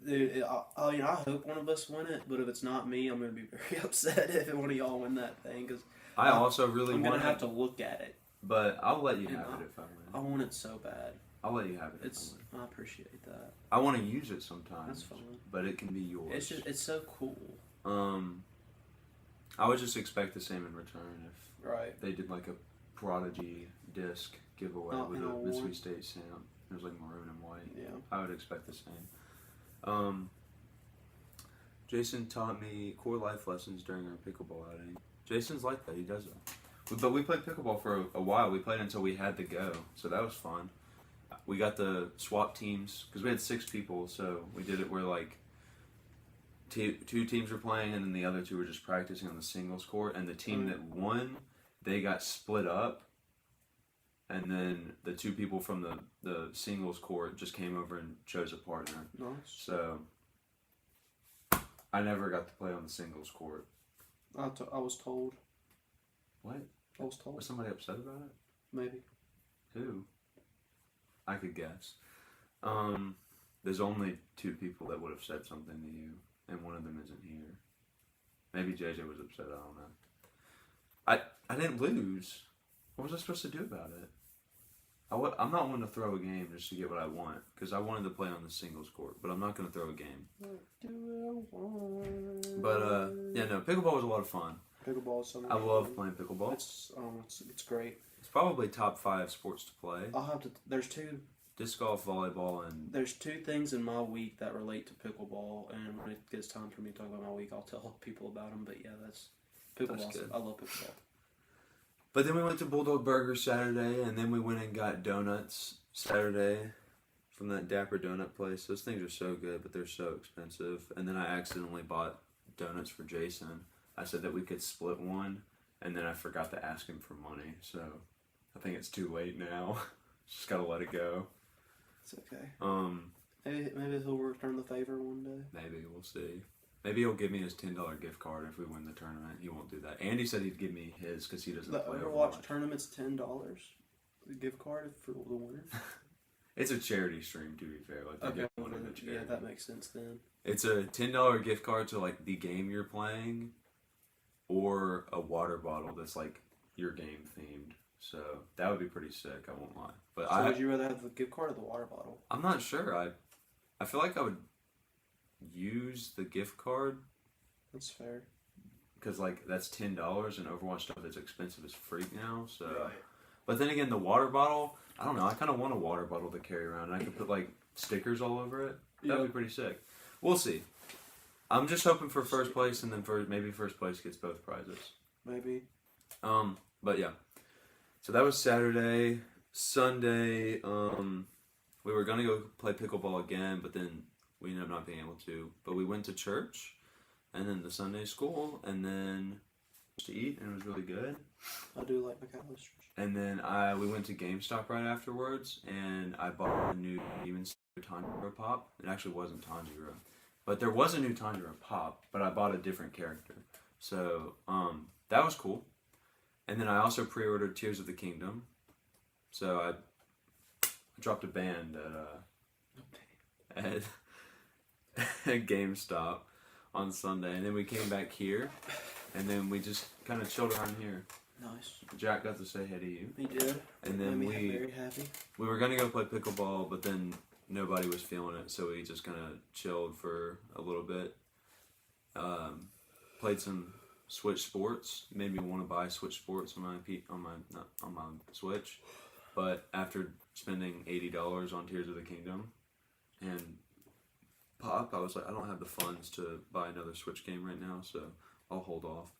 Dude, I hope one of us win it, but if it's not me, I'm gonna be very upset if one of y'all win that thing because
I also really
I'm
want
gonna have to look at it.
But I'll let you have it if I win.
I want it so bad.
I'll let you have it.
I appreciate that.
I want to use it sometimes.
That's fine.
But it can be yours.
It's so cool.
I would just expect the same in return if they did like a Prodigy disc giveaway with a Mississippi State stamp. It was like maroon and white.
Yeah.
I would expect the same. Jason taught me core life lessons during our pickleball outing. Jason's like that. He does that. But we played pickleball for a while. We played until we had to go. So that was fun. We got the swap teams because we had 6 people. So we did it where like 2 teams were playing and then the other 2 were just practicing on the singles court. And the team that won, they got split up. And then the 2 people from the singles court just came over and chose a partner.
Nice.
So I never got to play on the singles court.
I was told.
What?
I was told.
Was somebody upset about it?
Maybe.
Who? I could guess. There's only 2 people that would have said something to you, and one of them isn't here. Maybe JJ was upset. I don't know. I didn't lose. What was I supposed to do about it? I'm not one to throw a game just to get what I want, because I wanted to play on the singles court, but I'm not going to throw a game. But, yeah, no, pickleball was a lot of fun.
Pickleball is so much
I love
fun.
playing pickleball.
It's great.
It's probably top 5 sports to play.
There's 2.
Disc golf, volleyball, and...
There's 2 things in my week that relate to pickleball, and when it gets time for me to talk about my week, I'll tell people about them, but yeah, Pickleball.
good.
I love pickleball.
But then we went to Bulldog Burger Saturday, and then we went and got donuts Saturday from that Dapper Donut place. Those things are so good, but they're so expensive. And then I accidentally bought donuts for Jason. I said that we could split one, and then I forgot to ask him for money. So I think it's too late now. Just gotta let it go.
It's okay. Maybe he'll return the favor one day.
Maybe we'll see. Maybe he'll give me his $10 gift card if we win the tournament. He won't do that. Andy said he'd give me his because he doesn't
The
play
Overwatch tournament's $10. The gift card for the winner.
It's a charity stream, to be fair. Like they
Okay.
give money to charity.
Yeah, that makes sense then.
It's a $10 gift card to like the game you're playing, or a water bottle that's like your game themed. So that would be pretty sick. I won't lie. But
So would you rather have the gift card or the water bottle?
I'm not sure. I feel like I would use the gift card
That's fair.
because like that's $10 and Overwatch stuff is expensive as freak now. So,
Right.
but then again, the water bottle. I don't know. I kind of want a water bottle to carry around. And I could put like stickers all over it. That'd be pretty sick. We'll see. I'm just hoping for first place, and then maybe first place gets both prizes.
Maybe.
But yeah. So that was Saturday. Sunday, we were gonna go play pickleball again, but then we ended up not being able to. But we went to church, and then the Sunday school, and then to eat, and it was really good.
I do like McAllister's.
And then we went to GameStop right afterwards, and I bought a new Demon Slayer Tanjiro pop. It actually wasn't Tanjiro, but there was a new Tanjiro pop, but I bought a different character. So that was cool. And then I also pre-ordered Tears of the Kingdom. So I dropped a band at GameStop on Sunday, and then we came back here, and then we just kind of chilled around here.
Nice.
Jack got to say hey to you.
He did.
And then
made me very happy.
we were gonna go play pickleball, but then nobody was feeling it, so we just kind of chilled for a little bit. Played some Switch Sports. Made me want to buy Switch Sports on my Switch, but after spending $80 on Tears of the Kingdom and Pop, I was like, I don't have the funds to buy another Switch game right now, so I'll hold off.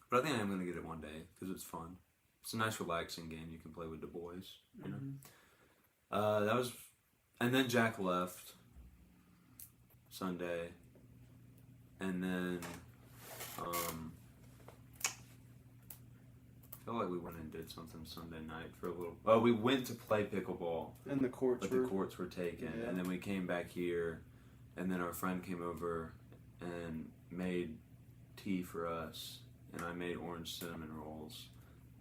But I think I am gonna get it one day because it's fun. It's a nice, relaxing game you can play with the boys. You know. That was, and then Jack left Sunday, and then I feel like we went and did something Sunday night for a little. Oh, we went to play pickleball,
And the courts
but the courts were taken,
Yeah.
and then we came back here, and then our friend came over and made tea for us, and I made orange cinnamon rolls,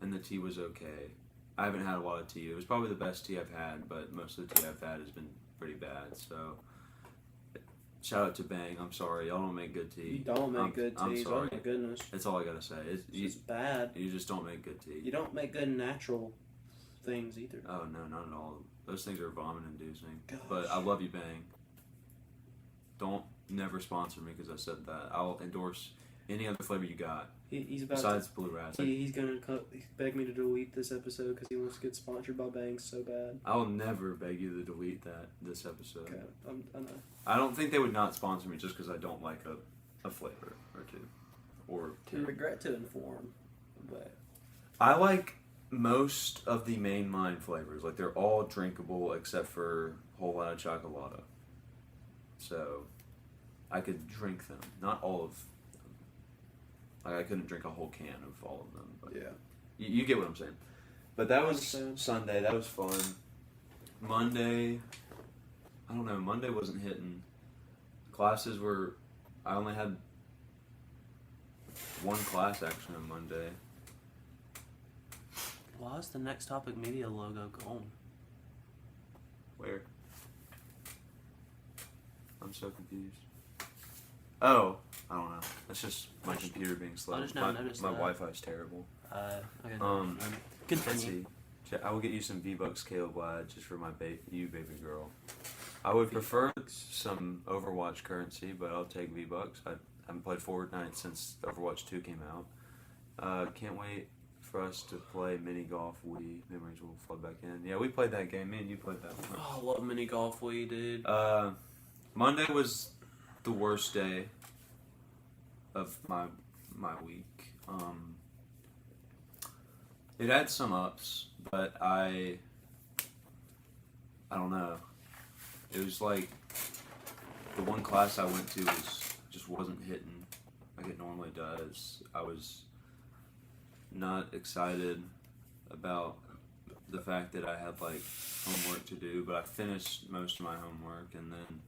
and the tea was okay. I haven't had a lot of tea. It was probably the best tea I've had, but most of the tea I've had has been pretty bad. So, shout out to Bang. I'm sorry, y'all don't make good tea.
You don't make good
I'm
teas. Oh
sorry.
my goodness.
That's all I gotta say.
It's just bad.
You just don't make good tea.
You don't make good natural things either.
Oh no, not at all. Those things are vomit inducing.
Gosh.
But I love you, Bang. Don't never sponsor me because I said that. I'll endorse any other flavor you got
He's about
besides Blue Raz.
he's gonna beg me to delete this episode because he wants to get sponsored by Bang so bad.
I will never beg you to delete this episode.
Okay, I know.
I don't think they would not sponsor me just because I don't like a flavor or two. Or
To
two.
regret to inform, but
I like most of the mainline flavors. Like they're all drinkable except for whole lot of chocolate. So I could drink them. Not all of them. Like I couldn't drink a whole can of all of them. But
yeah.
you get what I'm saying. But that
I
was
understand.
Sunday. That was fun. Monday, I don't know. Monday wasn't hitting. Classes were. I only had one class actually on Monday.
Why is the Next Topic Media logo gone?
Where? I'm so confused. Oh, I don't know. That's just my computer being slow.
I just now
my
noticed
my
that.
Wi-Fi's terrible.
Okay. Let's
Continue. See. I will get you some V-Bucks, Caleb Wide, just for my baby girl. I would prefer some Overwatch currency, but I'll take V-Bucks. I haven't played Fortnite since Overwatch 2 came out. Can't wait for us to play mini golf. Memories will flood back in. Yeah, we played that game. Me and you played that one.
Oh, I love mini golf. We did.
Monday was the worst day of my my week. It had some ups, but I don't know. It was like the one class I went to just wasn't hitting like it normally does. I was not excited about the fact that I had like homework to do, but I finished most of my homework, and then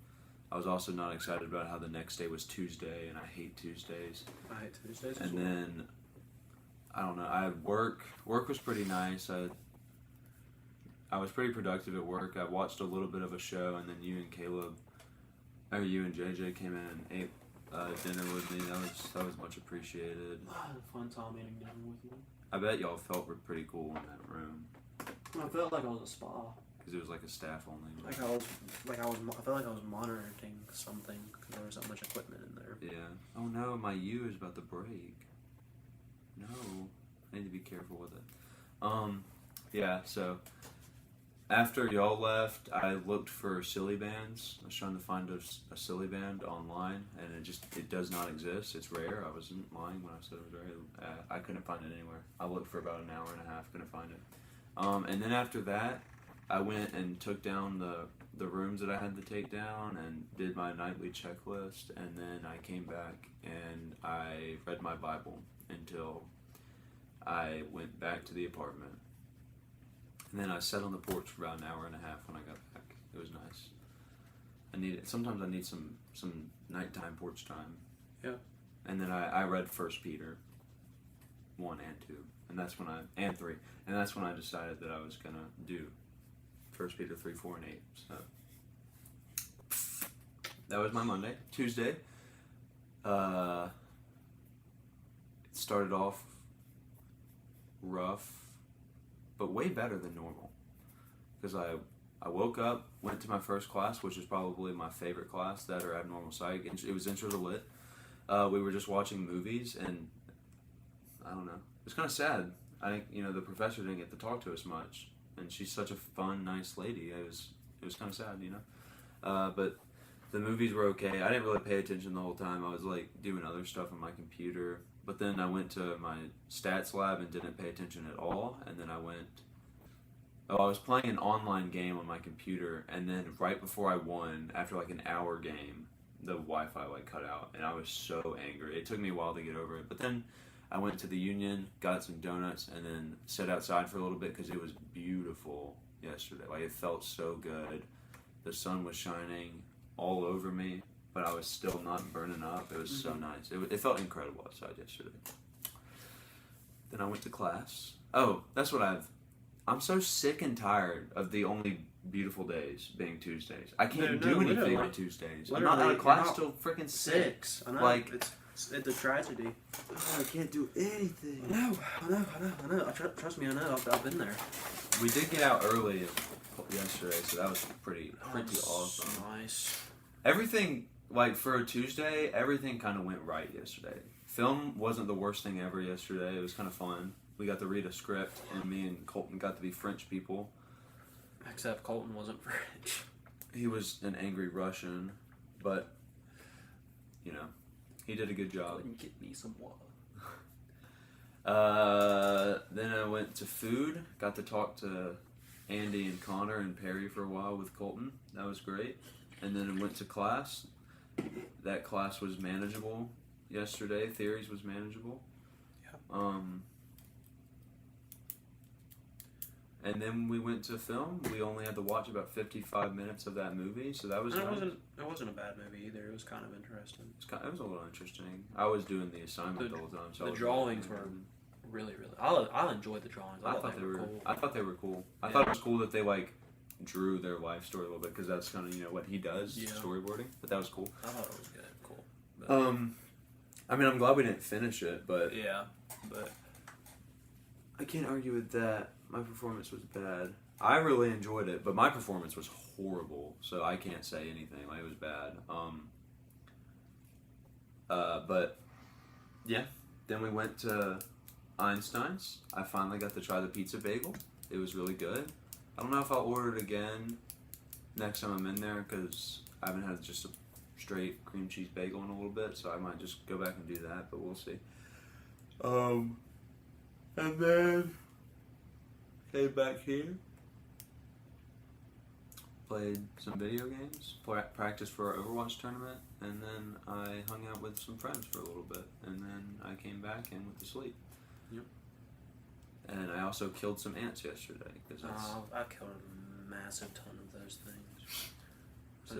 I was also not excited about how the next day was Tuesday, and I hate Tuesdays.
I hate Tuesdays.
And then I don't know. I had work. Work was pretty nice. I was pretty productive at work. I watched a little bit of a show, and then you and JJ came in and ate dinner with me. That was much appreciated.
I had a fun time eating dinner with you.
I bet y'all felt pretty cool in that room
I felt like I was a spa.
because it was like a staff only room.
I felt like I was monitoring something because there was so much equipment in there.
Yeah. Oh no, my U is about to break. No, I need to be careful with it. Yeah. So after y'all left, I looked for silly bands. I was trying to find a silly band online, and it does not exist. It's rare. I wasn't lying when I said it was rare. I couldn't find it anywhere. I looked for about an hour and a half, couldn't find it. And then after that, I went and took down the rooms that I had to take down and did my nightly checklist, and then I came back and I read my Bible until I went back to the apartment. And then I sat on the porch for about an hour and a half when I got back. It was nice. Sometimes I need some nighttime porch time.
Yeah. And
then I read 1 Peter 1 and 2. And 3. And that's when I decided that I was gonna do 1 Peter 3, 4, and 8. So that was my Monday. Tuesday, it started off rough, but way better than normal. Because I woke up, went to my first class, which is probably my favorite class, that or Abnormal Psych. It was Intro to Lit. We were just watching movies, and I don't know. It's kind of sad. I think, the professor didn't get to talk to us much, and she's such a fun, nice lady. It was kind of sad, but the movies were okay. I didn't really pay attention the whole time. I was like doing other stuff on my computer, but then I went to my stats lab and didn't pay attention at all, and then I was playing an online game on my computer, and then right before I won, after like an hour game, the Wi-Fi cut out, and I was so angry. It took me a while to get over it, but then I went to the Union, got some donuts, and then sat outside for a little bit because it was beautiful yesterday. It felt so good. The sun was shining all over me, but I was still not burning up. It was so nice. It felt incredible outside yesterday. Then I went to class. Oh, that's what I'm so sick and tired of the only beautiful days being Tuesdays. I can't do anything on Tuesdays. I'm not out of class till freaking 6.
I know. It's a tragedy.
I can't do anything.
I know. Trust me, I know. I've been there.
We did get out early yesterday, so that was pretty awesome.
Nice.
Everything, for a Tuesday, everything kind of went right yesterday. Film wasn't the worst thing ever yesterday. It was kind of fun. We got to read a script, and me and Colton got to be French people.
Except Colton wasn't French.
He was an angry Russian, but, he did a good job.
Couldn't get me some water.
Then I went to food. Got to talk to Andy and Connor and Perry for a while with Colton. That was great. And then I went to class. That class was manageable yesterday. Theories was manageable.
Yeah.
And then we went to film. We only had to watch about 55 minutes of that movie, so that was nice.
It wasn't a bad movie either. It was kind of interesting.
It was a little interesting. I was doing the assignment the whole time. So
the drawings were really. I enjoyed the drawings.
I thought they were cool. I thought they were cool. I
Yeah.
thought it was cool that they drew their life story a little bit because that's kind of what he does, storyboarding. But that was cool.
I thought it was good. Cool. But,
I'm glad we didn't finish it, but
but
I can't argue with that. My performance was bad. I really enjoyed it, but my performance was horrible, so I can't say anything. It was bad. But yeah. Then we went to Einstein's. I finally got to try the pizza bagel. It was really good. I don't know if I'll order it again next time I'm in there because I haven't had just a straight cream cheese bagel in a little bit, so I might just go back and do that, but we'll see. And then came back here, played some video games, practiced for our Overwatch tournament, and then I hung out with some friends for a little bit, and then I came back and went to sleep.
Yep.
And I also killed some ants yesterday. Cause
I killed a massive ton of those things.
so,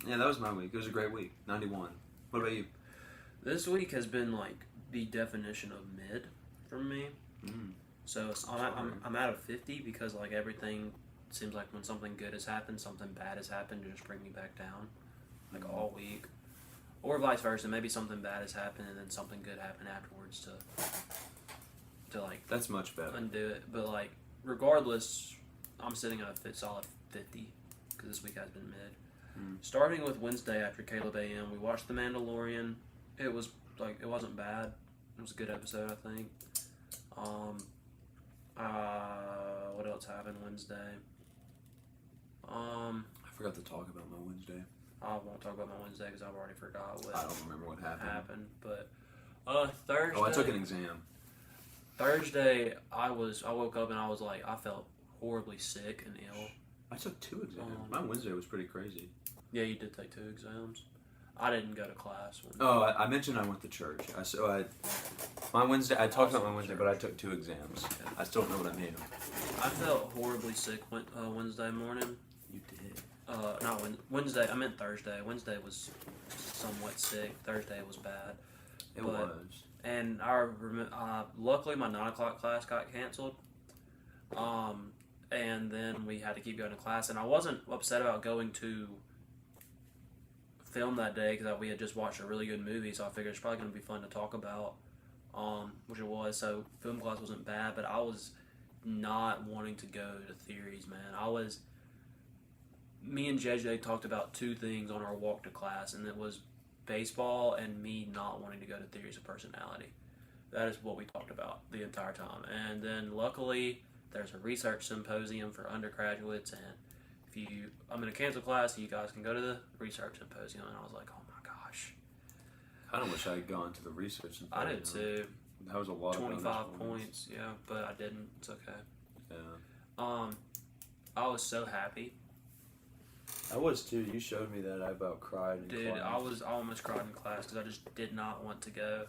yeah, that was my week. It was a great week. 91. What about you?
This week has been like the definition of mid for me. So I'm out of 50 because like everything seems like when something good has happened, something bad has happened to just bring me back down, like all week, or vice versa. Maybe something bad has happened and then something good happened afterwards to like
That's much better.
undo it. But like regardless, I'm sitting at a solid 50 because this week has been mid. Starting with Wednesday after Caleb AM, we watched The Mandalorian. It was like it wasn't bad. It was a good episode, I think. What else happened Wednesday?
I forgot to talk about my Wednesday.
I won't talk about my Wednesday because I've already forgot what
I don't remember what happened.
But Thursday.
Oh, I took an exam.
Thursday, I woke up and I was like, I felt horribly sick and ill.
I took 2 exams. My Wednesday was pretty crazy.
Yeah, you did take 2 exams. I didn't go to class.
Oh, I mentioned I went to church. My Wednesday. I talked about my Wednesday, but I took 2 exams. I still don't know what I made them.
I felt horribly sick Wednesday morning.
You did.
Not Wednesday. I meant Thursday. Wednesday was somewhat sick. Thursday was bad.
It was.
And luckily my 9 o'clock class got canceled. And then we had to keep going to class. And I wasn't upset about going to film that day because we had just watched a really good movie. So I figured it's probably going to be fun to talk about, which it was. So film class wasn't bad, but I was not wanting to go to theories, man. Me and JJ talked about 2 things on our walk to class, and it was baseball and me not wanting to go to theories of personality. That is what we talked about the entire time. And then luckily there's a research symposium for undergraduates, and I'm going to cancel class so you guys can go to the research symposium. And I was like, oh my gosh.
I kind of wish I had gone to the research.
I did too.
That was a lot
25 points, yeah, but I didn't. It's okay.
Yeah.
I was so happy.
I was too. You showed me that. I about cried in class.
Dude, I almost cried in class because I just did not want to go.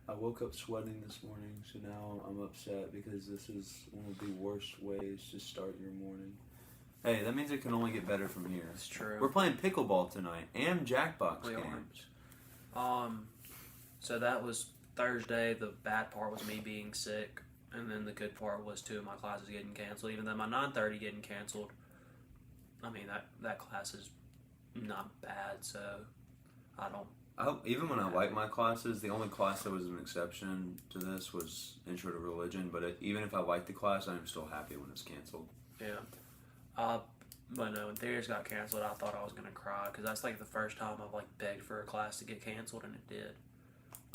I woke up sweating this morning, so now I'm upset because this is one of the worst ways to start your morning. Hey, that means it can only get better from here.
It's true.
We're playing pickleball tonight and Jackbox games.
So that was Thursday. The bad part was me being sick, and then the good part was 2 of my classes getting canceled. Even though my 9:30 getting canceled, I mean that class is not bad. So
Even when I like my classes, the only class that was an exception to this was Intro to Religion. But even if I like the class, I'm still happy when it's canceled.
Yeah. But no, when theories got canceled, I thought I was gonna cry because that's like the first time I've like begged for a class to get canceled, and it did.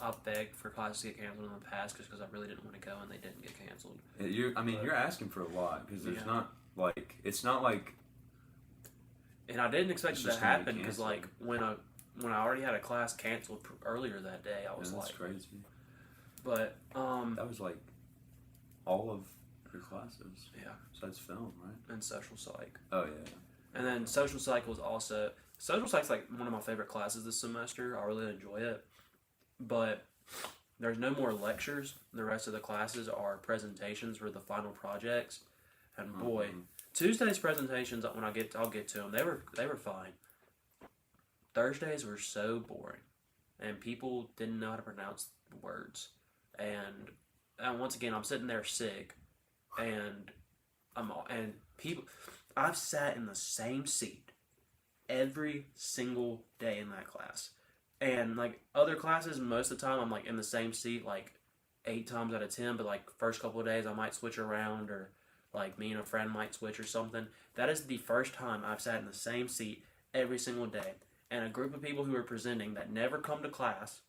I've begged for classes to get canceled in the past just because I really didn't want to go, and they didn't get canceled.
You're asking for a lot because there's it's not like.
And I didn't expect it to happen because like when I already had a class canceled earlier that day, I was
that's crazy.
But
that was like all of your classes.
Yeah.
Besides film, right?
And social psych.
Oh yeah.
And then social psych was also social psych's like one of my favorite classes this semester. I really enjoy it. But there's no more lectures. The rest of the classes are presentations for the final projects. And boy, Tuesday's presentations I'll get to them. They were fine. Thursdays were so boring, and people didn't know how to pronounce the words. And once again, I'm sitting there sick, and I've sat in the same seat every single day in that class. And like other classes, most of the time I'm like in the same seat like 8 times out of 10. But like first couple of days I might switch around, or like me and a friend might switch or something. That is the first time I've sat in the same seat every single day. And a group of people who were presenting that never come to class,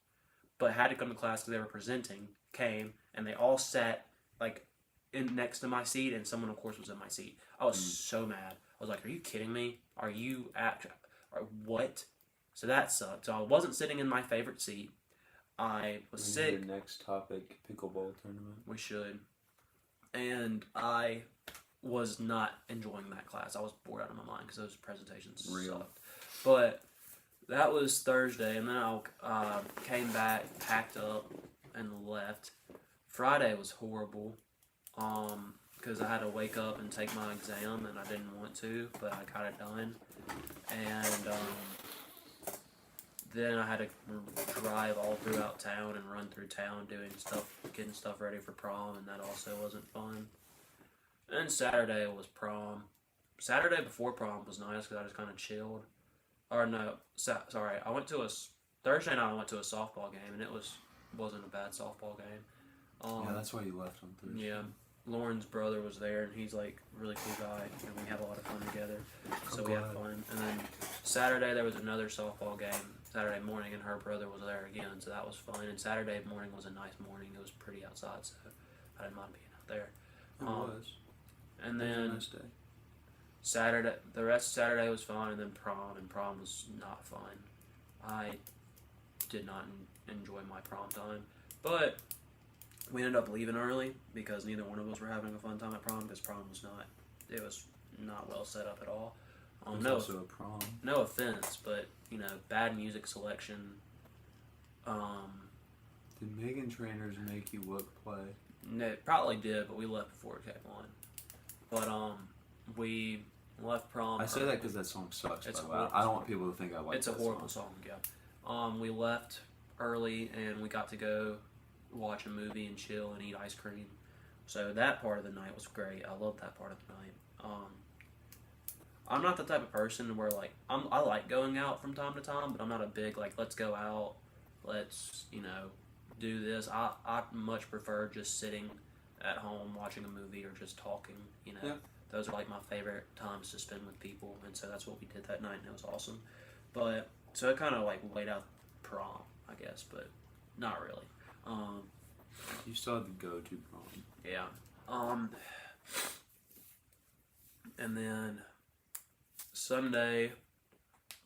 but had to come to class because they were presenting, came, and they all sat like in next to my seat, and someone of course was in my seat. I was so mad. I was like, "Are you kidding me? Are you what?" So that sucked. So I wasn't sitting in my favorite seat. I was
We
sick.
need the next topic, pickleball tournament.
We should. And I was not enjoying that class. I was bored out of my mind because those presentations
Real.
sucked. But that was Thursday, and then I came back, packed up, and left. Friday was horrible because I had to wake up and take my exam, and I didn't want to, but I got it done. And then I had to drive all throughout town and run through town doing stuff, getting stuff ready for prom, and that also wasn't fun. And Saturday was prom. Saturday before prom was nice because I just kind of chilled. Or no, sorry, I went to Thursday night I went to a softball game, and it wasn't a bad softball game.
Yeah, that's why you left on Thursday.
Yeah, Lauren's brother was there, and he's like a really cool guy, and we have a lot of fun together. So we had fun. And then Saturday there was another softball game. Saturday morning, and her brother was there again, so that was fun. And Saturday morning was a nice morning. It was pretty outside, so I didn't mind being out there.
It was.
And
It was a
then
nice day.
Saturday, the rest of Saturday was fun, and then prom was not fun. I did not enjoy my prom time, but we ended up leaving early because neither one of us were having a fun time at prom because prom was not well set up at all.
It was also a prom.
No offense, but bad music selection.
Did Megan Trainors make you play?
No, it probably did, but we left before it came on. But we left prom.
I say that because that song sucks.
It's
By the way. I don't want people to think I like.
It's a horrible song. Yeah. We left early and we got to go watch a movie and chill and eat ice cream. So that part of the night was great. I loved that part of the night. I'm not the type of person where I like going out from time to time, but I'm not a big let's go out, let's do this. I much prefer just sitting at home watching a movie or just talking.
Yeah.
Those are my favorite times to spend with people, and so that's what we did that night, and it was awesome. But so it kind of laid out prom, I guess, but not really.
You still had the go-to prom.
Yeah. And then Sunday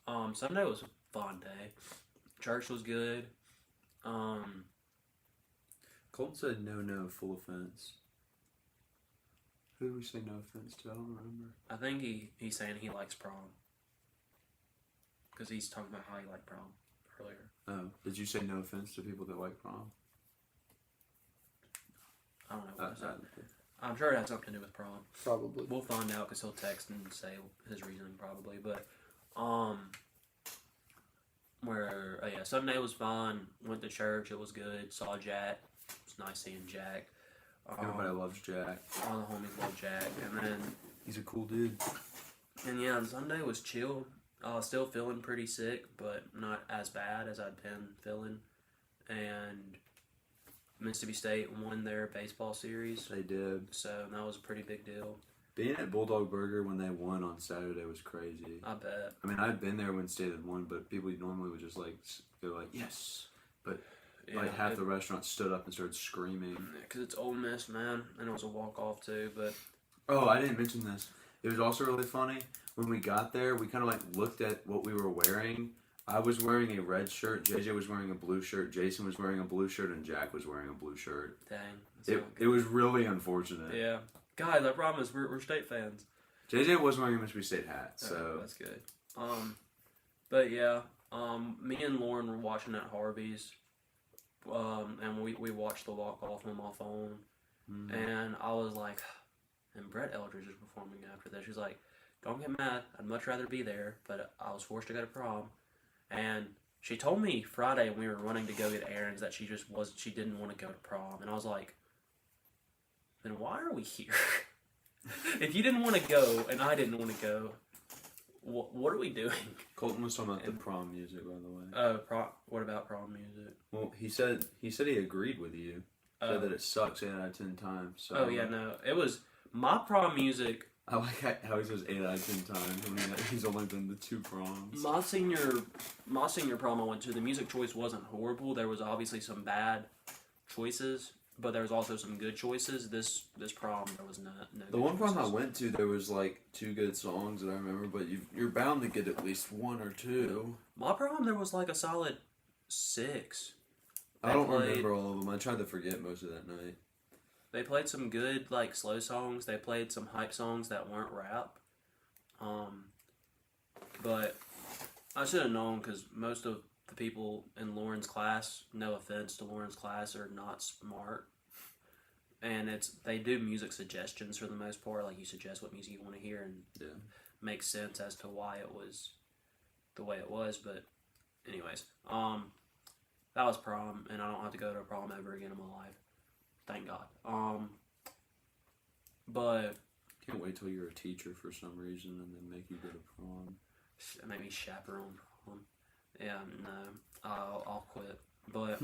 was a fun day. Church was good.
Colton said no, full offense. Who did we say no offense to? I don't remember.
I think he's saying he likes prom. Because he's talking about how he liked prom earlier.
Oh, did you say no offense to people that like prom?
I don't know what I said. I'm sure it had something to do with prom.
Probably.
We'll find out because he'll text and say his reasoning probably. But, Sunday was fun. Went to church. It was good. Saw Jack. It was nice seeing Jack.
Everybody loves Jack.
All the homies love Jack. And then,
He's a cool dude.
and yeah, Sunday was chill. Still feeling pretty sick, but not as bad as I'd been feeling. And Mississippi State won their baseball series.
They did.
So that was a pretty big deal.
Being at Bulldog Burger when they won on Saturday was crazy.
I bet.
I mean, I'd been there when State had won, but people normally would just go yes. But half the restaurant stood up and started screaming.
Because it's Ole Miss, man, and it was a walk-off too, but...
Oh, I didn't mention this. It was also really funny. When we got there, we kind of looked at what we were wearing. I was wearing a red shirt, JJ was wearing a blue shirt, Jason was wearing a blue shirt, and Jack was wearing a blue shirt.
Dang.
It was really unfortunate.
Yeah. Guys, I promise, we're State fans.
JJ was wearing a Mississippi State hat, so...
That's good. But yeah, me and Lauren were watching at Harvey's, and we watched the walk-off on my phone, and I was like, and Brett Eldridge is performing after this. She's like, don't get mad, I'd much rather be there, but I was forced to go to prom. And she told me Friday when we were running to go get errands that she didn't want to go to prom. And I was like, then why are we here? If you didn't want to go and I didn't want to go, what are we doing?
Colton was talking about the prom music, by the way.
Oh, what about prom music?
Well, he said he agreed with you. Said that it sucks 8 out of 10 times. So
oh yeah, no, it was my prom music.
I like how he says 8 out of 10 times. I mean, he's only been to 2 proms.
My senior prom I went to, the music choice wasn't horrible. There was obviously some bad choices, but there was also some good choices. This prom, there was no
The one prom I went to, there was 2 good songs that I remember, but you're bound to get at least 1 or 2.
My prom, there was a solid 6.
I don't remember all of them. I tried to forget most of that night.
They played some good like slow songs. They played some hype songs that weren't rap. But I should have known because most of the people in Lauren's class, no offense to Lauren's class, are not smart. And they do music suggestions for the most part. Like you suggest what music you want to hear and make sense as to why it was the way it was. But anyways, that was prom, and I don't have to go to a prom ever again in my life. Thank God. But
can't wait till you're a teacher for some reason and then make you go to prom.
Maybe chaperone prom. Yeah, no, I'll quit. But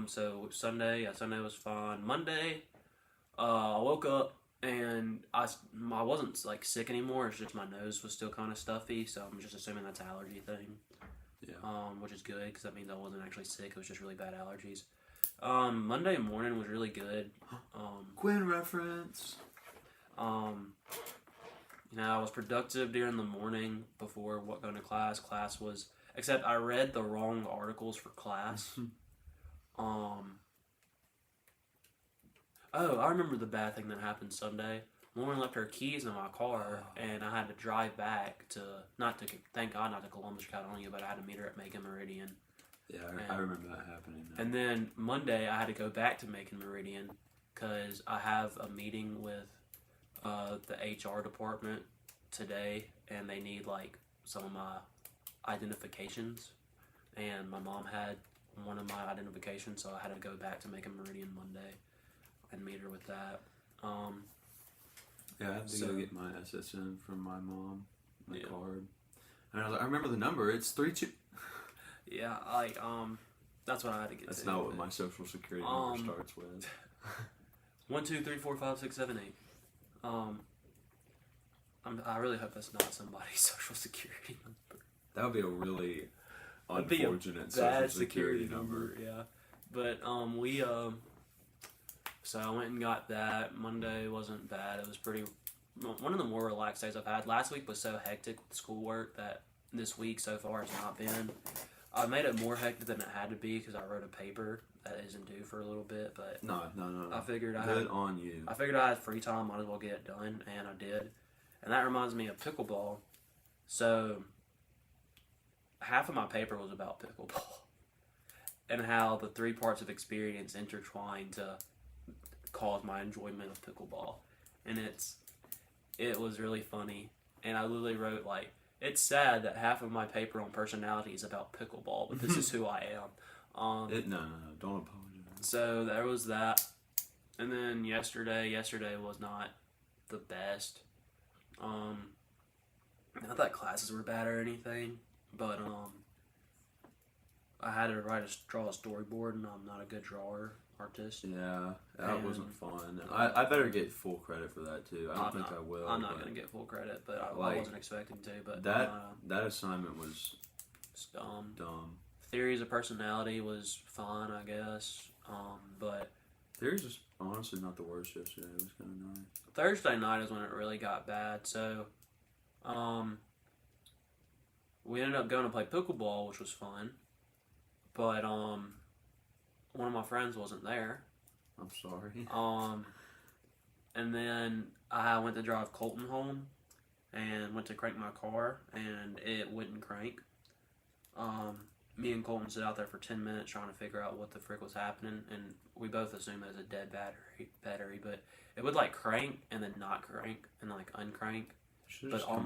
so Sunday was fun. Monday, I woke up and I wasn't like sick anymore. It's just my nose was still kind of stuffy, so I'm just assuming that's an allergy thing.
Yeah.
Which is good because that means I wasn't actually sick. It was just really bad allergies. Monday morning was really good.
Quinn reference.
I was productive during the morning before going to class. Class was, except I read the wrong articles for class. Oh, I remember the bad thing that happened Sunday. Lauren left her keys in my car, and I had to drive back thank God not to Columbus, Caledonia, but I had to meet her at Macon Meridian.
Yeah, I remember that happening.
And then Monday, I had to go back to Macon Meridian because I have a meeting with the HR department today, and they need like some of my identifications, and my mom had one of my identifications, so I had to go back to Macon Meridian Monday and meet her with that.
Yeah, I have to go get my SSN from my mom, my card. And I was like, I remember the number. It's 32.
Yeah, that's what I had to get.
That's not what my social security number starts with.
1, 2, 3, 4, 5, 6, 7, 8. I really hope that's not somebody's social security number.
That would be a really unfortunate
bad
social security number.
Yeah, but so I went and got that. Monday wasn't bad. It was one of the more relaxed days I've had. Last week was so hectic with schoolwork that this week so far has not been. I made it more hectic than it had to be because I wrote a paper that isn't due for a little bit. But
no.
I figured
on you.
I figured I had free time, might as well get it done, and I did. And that reminds me of pickleball. So half of my paper was about pickleball and how the 3 parts of experience intertwine to cause my enjoyment of pickleball. And it was really funny. And I literally wrote like, it's sad that half of my paper on personality is about pickleball, but this is who I am.
No, don't apologize.
So there was that. And then yesterday was not the best. Not that classes were bad or anything, but I had to draw a storyboard, and I'm not a good drawer artist.
Yeah, that wasn't fun. I better get full credit for that too. I don't think I will.
I'm not gonna get full credit, but I wasn't expecting to. But
that assignment was
dumb. Theories of personality was fun, I guess. But
theories was honestly not the worst yesterday. It was kind of nice.
Thursday night is when it really got bad. So, we ended up going to play pickleball, which was fun. But one of my friends wasn't there.
I'm sorry.
And then I went to drive Colton home and went to crank my car, and it wouldn't crank. Me and Colton sit out there for 10 minutes trying to figure out what the frick was happening, and we both assumed it was a dead battery, but it would like crank and then not crank and like uncrank. But all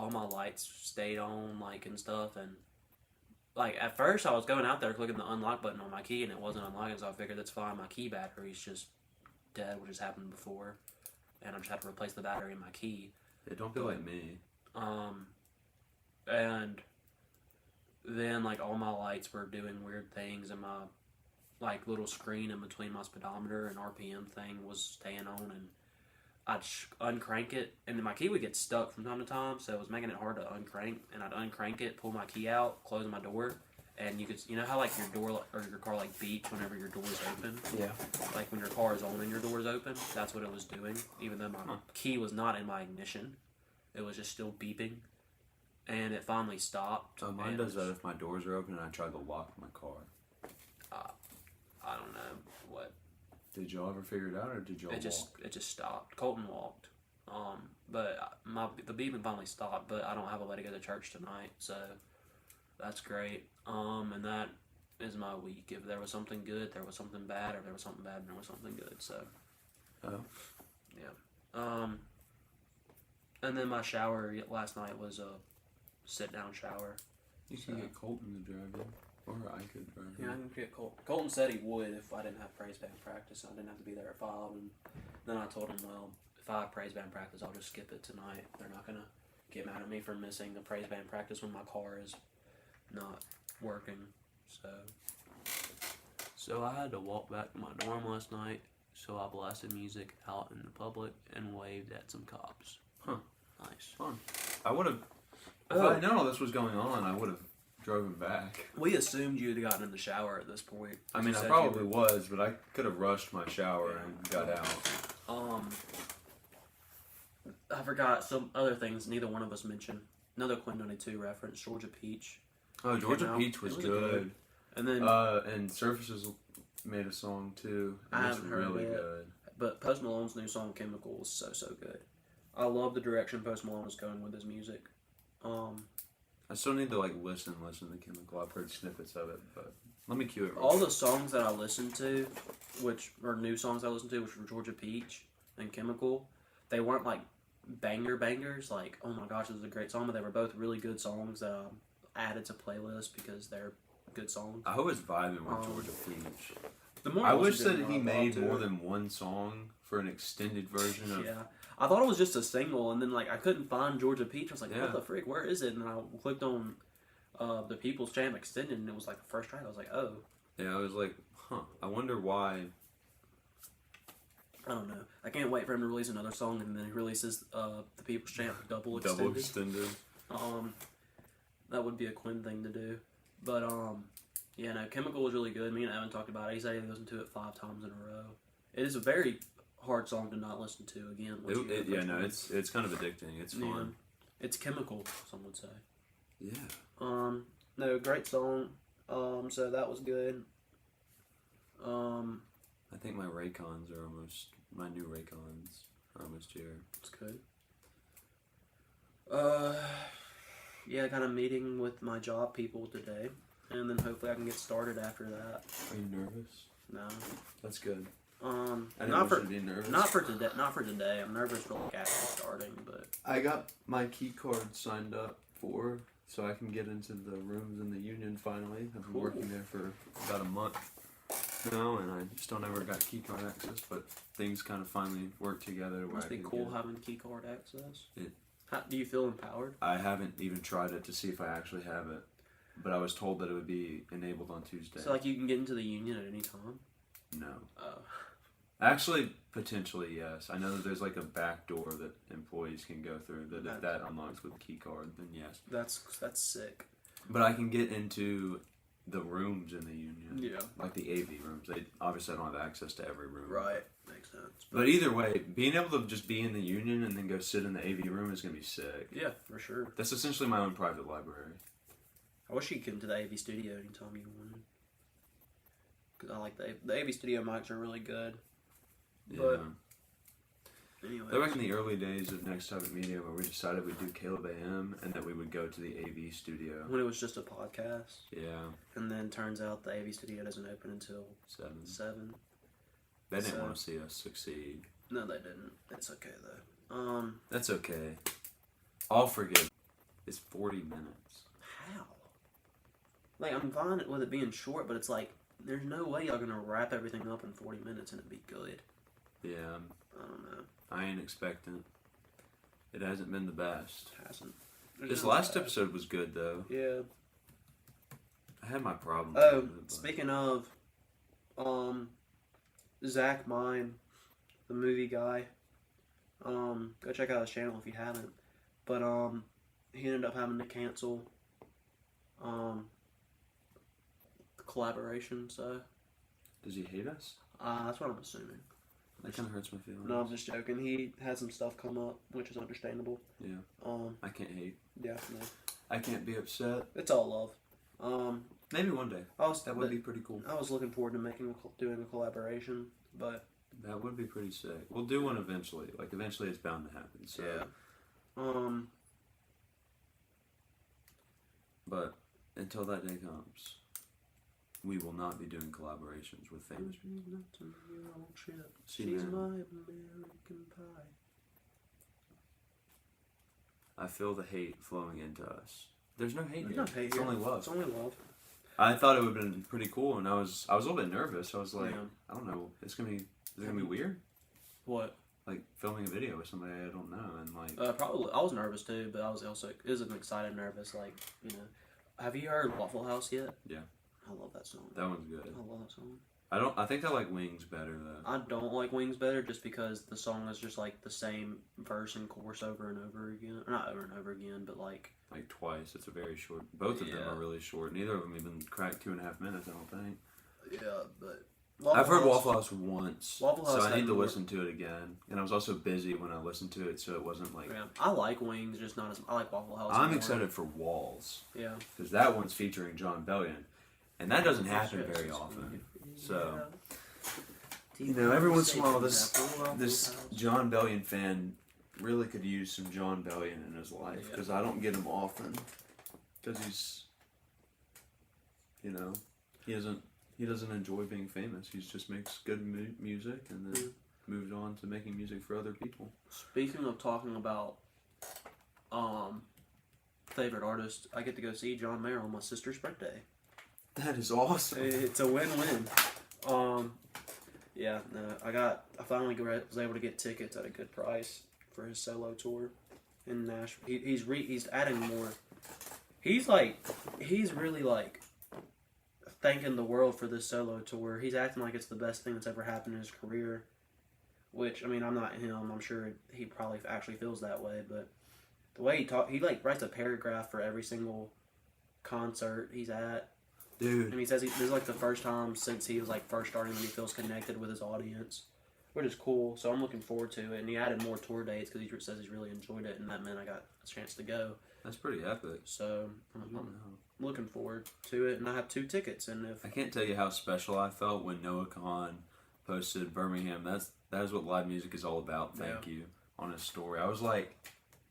my lights stayed on, like, and stuff, and like at first I was going out there clicking the unlock button on my key and it wasn't unlocking, so I figured that's fine. My key battery's just dead, which has happened before, and I just had to replace the battery in my key.
Yeah, don't be like me.
And then like all my lights were doing weird things, and my like little screen in between my speedometer and RPM thing was staying on, and I'd uncrank it, and then my key would get stuck from time to time, so it was making it hard to uncrank. And I'd uncrank it, pull my key out, close my door, and you know how like your door or your car like beeps whenever your door's open?
Yeah.
Like when your car is on and your door's open, that's what it was doing. Even though my key was not in my ignition, it was just still beeping, and it finally stopped.
So mine does that if my doors are open and I try to lock my car.
I don't know what.
Did y'all ever figure it out, or did y'all
It just stopped. Colton walked. But the beeping finally stopped. But I don't have a way to go to church tonight, so that's great. And that is my week. If there was something good, there was something bad. Or if there was something bad, there was something good. So, yeah. And then my shower last night was a sit-down shower.
You can get Colton to drive in, or I could drive in.
Yeah, I can get Colton. Colton said he would if I didn't have praise band practice. I didn't have to be there at 5. And then I told him, well, if I have praise band practice, I'll just skip it tonight. They're not gonna get mad at me for missing the praise band practice when my car is not working. So I had to walk back to my dorm last night. So I blasted music out in the public and waved at some cops.
Huh.
Nice.
Fun. I would have. If I had known all this was going on, I would have driven back.
We assumed you had gotten in the shower at this point.
I mean,
You
I
said
probably
you
was, but I could have rushed my shower and got out.
were- I forgot some other things neither one of us mentioned. Another Quinn 92 reference, Georgia Peach.
Oh, Georgia
out.
Peach was
It was
good.
good. And then,
And Surfaces made a song too. And
I
it's
haven't heard
really
it.
good.
but Post Malone's new song, Chemical, was so good. I love the direction Post Malone is going with his music.
I still need to listen to Chemical. I've heard snippets of it, but let me cue it.
All the songs that I listened to, which are new songs I listened to, which were Georgia Peach and Chemical, they weren't like bangers. Like, oh my gosh, this is a great song, but they were both really good songs that I added to playlists because they're good songs.
I was vibing with Georgia Peach.
The more
I
listened
wish
to
that
it, the
he
more I
made
loved
more
it.
than one song for an extended version of.
Yeah, I thought it was just a single, and then I couldn't find Georgia Peach. I was like,
Yeah.
what the frick? Where is it? And I clicked on the People's Jam extended, and it was the first track. I was like, oh,
Yeah, I was like, huh. I wonder why.
I don't know. I can't wait for him to release another song, and then he releases the People's Champ double extended.
Double extended.
That would be a Quinn thing to do. But yeah, no, Chemical was really good. Me and Evan talked about it. He said he listened to it 5 times in a row. It is a very hard song to not listen to again. once you hear the first one.
It's kind of addicting. It's fun.
Yeah. It's chemical, some would say.
Yeah.
No, great song. So that was good.
I think my Raycons are my new Raycons are almost here.
It's good. Yeah, I got a meeting with my job people today, and then hopefully I can get started after that.
Are you nervous?
No.
That's good. I didn't
not
want
for
you to be nervous.
not for today. Not for today. I'm nervous for after starting, but
I got my key card signed up so I can get into the rooms in the union finally. I've been
Cool.
working there for about a month now, and I still never got key card access, but things kind of finally worked together.
it must be cool having key card access.
It-
How, do you feel empowered?
I haven't even tried it to see if I actually have it, but I was told that it would be enabled on Tuesday.
So you can get into the union at any time.
No.
Oh.
Actually, potentially, yes. I know that there's a back door that employees can go through that if that unlocks with a key card, then yes.
That's sick.
But I can get into the rooms in the union.
Yeah.
Like the AV rooms. Obviously I don't have access to every room.
Right. Makes sense.
But either way, being able to just be in the union and then go sit in the AV room is going to be sick.
Yeah, for sure.
That's essentially my own private library.
I wish you could come to the AV studio anytime you wanted. Because I like the AV studio mics are really good. But anyway,
That was back in the early days of Next Topic Media where we decided we'd do Caleb AM and that we would go to the AV studio.
when it was just a podcast,
Yeah.
and then turns out the AV studio doesn't open until
7.
7.
They didn't
So-
want to see us succeed.
No, they didn't. It's okay though.
That's okay. I'll forgive. It's 40 minutes.
How? I'm fine with it being short, but it's there's no way y'all gonna wrap everything up in 40 minutes and it'd be good.
Yeah.
I don't know.
I ain't expecting. It hasn't been the best.
It hasn't.
This last episode was good though.
Yeah.
I had my problems.
Oh,
with it, but-
speaking of, Zach Mine, the movie guy, go check out his channel if you haven't. But, he ended up having to cancel, the collaboration, so,
Does he hate us?
that's what I'm assuming.
That kind of hurts my feelings.
No, I'm just joking. He had some stuff come up, which is understandable.
Yeah. I can't hate.
Yeah, no.
I can't be upset.
It's all love.
Maybe one day. That would be pretty cool.
I was looking forward to doing a collaboration, but
That would be pretty sick. We'll do one eventually. Like, eventually it's bound to happen. So.
yeah.
But until that day comes, we will not be doing collaborations with famous people.
She's my American Pie.
I feel the hate flowing into us. There's no hate
There's
here.
no hate
It's
here.
only love.
It's only love.
I thought it would have been pretty cool, and I was a little bit nervous. I was like,
Yeah.
I don't know, is it gonna be weird?
What?
Like filming a video with somebody I don't know, and like
Probably. I was nervous too, but I was also it was an excited nervous. Like, you know, have you heard Waffle House yet?
Yeah.
I love that song.
that one's good.
I love that song.
I think I like Wings better though.
I don't like Wings better just because the song is just like the same verse and chorus over and over again. Or not over and over again, but like
Twice. It's a very short. Both of them
Yeah.
are really short. Neither of them even cracked 2.5 minutes. I don't think.
yeah, but
I've heard Waffle House once,
Waffle House
so I
had
need to
more-
listen to it again. And I was also busy when I listened to it, so it wasn't like.
Yeah, I like Wings, just not as I like Waffle House.
I'm
more.
excited for Walls
Yeah,
because that one's featuring John Bellion, and that doesn't happen very often. So, you know, every once in a while, this John Bellion fan really could use some John Bellion in his life
Yeah.
because I don't get him often. Because he's, you know, he doesn't enjoy being famous. He just makes good music and then moved on to making music for other people.
Speaking of talking about favorite artist, I get to go see John Mayer on my sister's birthday.
That is awesome.
It's a win-win. Yeah, no, I finally was able to get tickets at a good price for his solo tour in Nashville. He's adding more. He's really like thanking the world for this solo tour. He's acting like it's the best thing that's ever happened in his career. Which, I mean, I'm not him. I'm sure he probably actually feels that way. But the way he like writes a paragraph for every single concert he's at.
Dude.
And he says this is like the first time since he was like first starting when he feels connected with his audience, which is cool. So I'm looking forward to it. And he added more tour dates because he says he's really enjoyed it, and that meant I got a chance to go.
That's pretty epic.
So I'm looking forward to it, and I have 2 tickets. And if
I can't tell you how special I felt when Noah Kahan posted Birmingham. That is what live music is all about. Thank you on his story. I was like,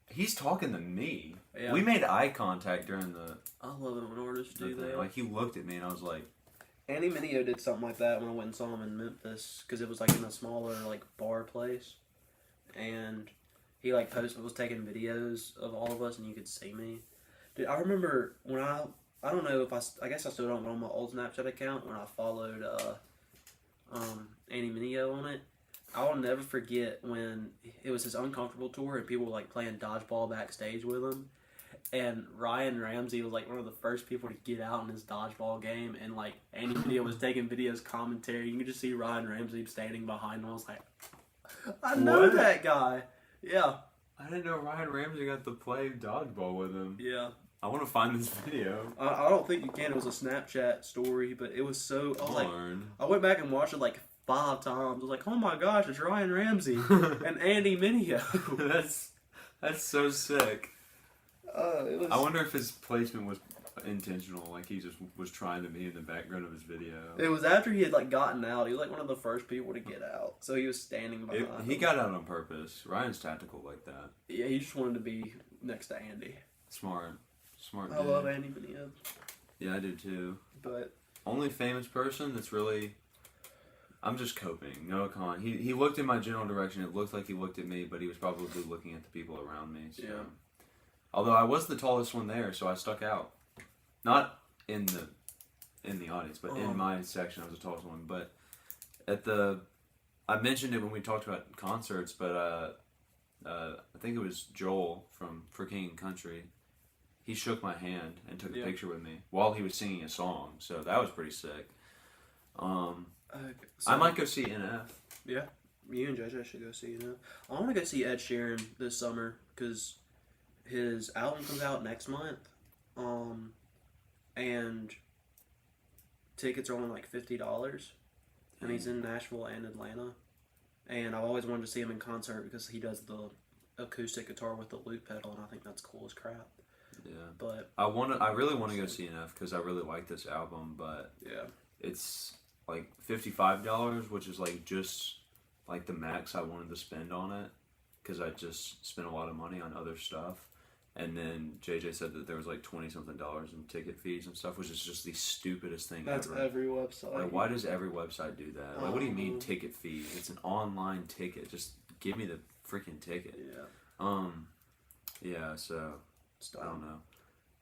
he's talking to me.
Yeah.
We made eye contact during the
I love it when artists do
thing.
that.
Like he looked at me and I was like,
Andy Mineo did something like that when I went and saw him in Memphis because it was like in a smaller like bar place, and he like was taking videos of all of us and you could see me. Dude, I remember when I don't know if I guess I still don't, but on my old Snapchat account when I followed Andy Mineo on it, I will never forget when it was his Uncomfortable tour and people were like playing dodgeball backstage with him. And Ryan Ramsey was like one of the first people to get out in his dodgeball game, and like Andy Mineo was taking videos commentary. You could just see Ryan Ramsey standing behind him. I was like, I know
What?
that guy. Yeah,
I didn't know Ryan Ramsey got to play dodgeball with him.
yeah.
I want to find this video.
I don't think you can. It was a Snapchat story, but it was so. I was like,
Darn.
I went back and watched it like 5 times. I was like, oh my gosh, it's Ryan Ramsey and Andy Mineo.
That's so sick.
It was.
I wonder if his placement was intentional, like he just was trying to be in the background of his video.
It was after he had like gotten out. He was like one of the first people to get out, so he was standing behind.
He
him.
got out on purpose. Ryan's tactical like that.
Yeah, he just wanted to be next to Andy.
Smart
I
dude.
love Andy Mineo,
Yeah, I do too.
but
Only famous person that's really. I'm just coping. Noah Khan. He looked in my general direction. It looked like he looked at me, but he was probably looking at the people around me. So.
Yeah.
Although I was the tallest one there, so I stuck out. Not in the audience, but in my section, I was the tallest one. But I mentioned it when we talked about concerts, but I think it was Joel from For King and Country. He shook my hand and took a picture with me while he was singing a song, so that was pretty sick. I might go see NF.
Yeah, you and JJ should go see it. I want to go see Ed Sheeran this summer because his album comes out next month, and tickets are only like $50, and he's in Nashville and Atlanta, and I've always wanted to see him in concert because he does the acoustic guitar with the loop pedal, and I think that's cool as crap.
Yeah.
But
I really want to go see enough because I really like this album, but
Yeah.
it's like $55, which is like just like the max I wanted to spend on it because I just spent a lot of money on other stuff. And then JJ said that there was like $20 something in ticket fees and stuff, which is just the stupidest thing
That's
ever.
every website.
Like, why does every website do that? Like, what do you mean ticket fees? It's an online ticket. Just give me the freaking ticket.
Yeah.
Yeah. So
Stop.
I don't know.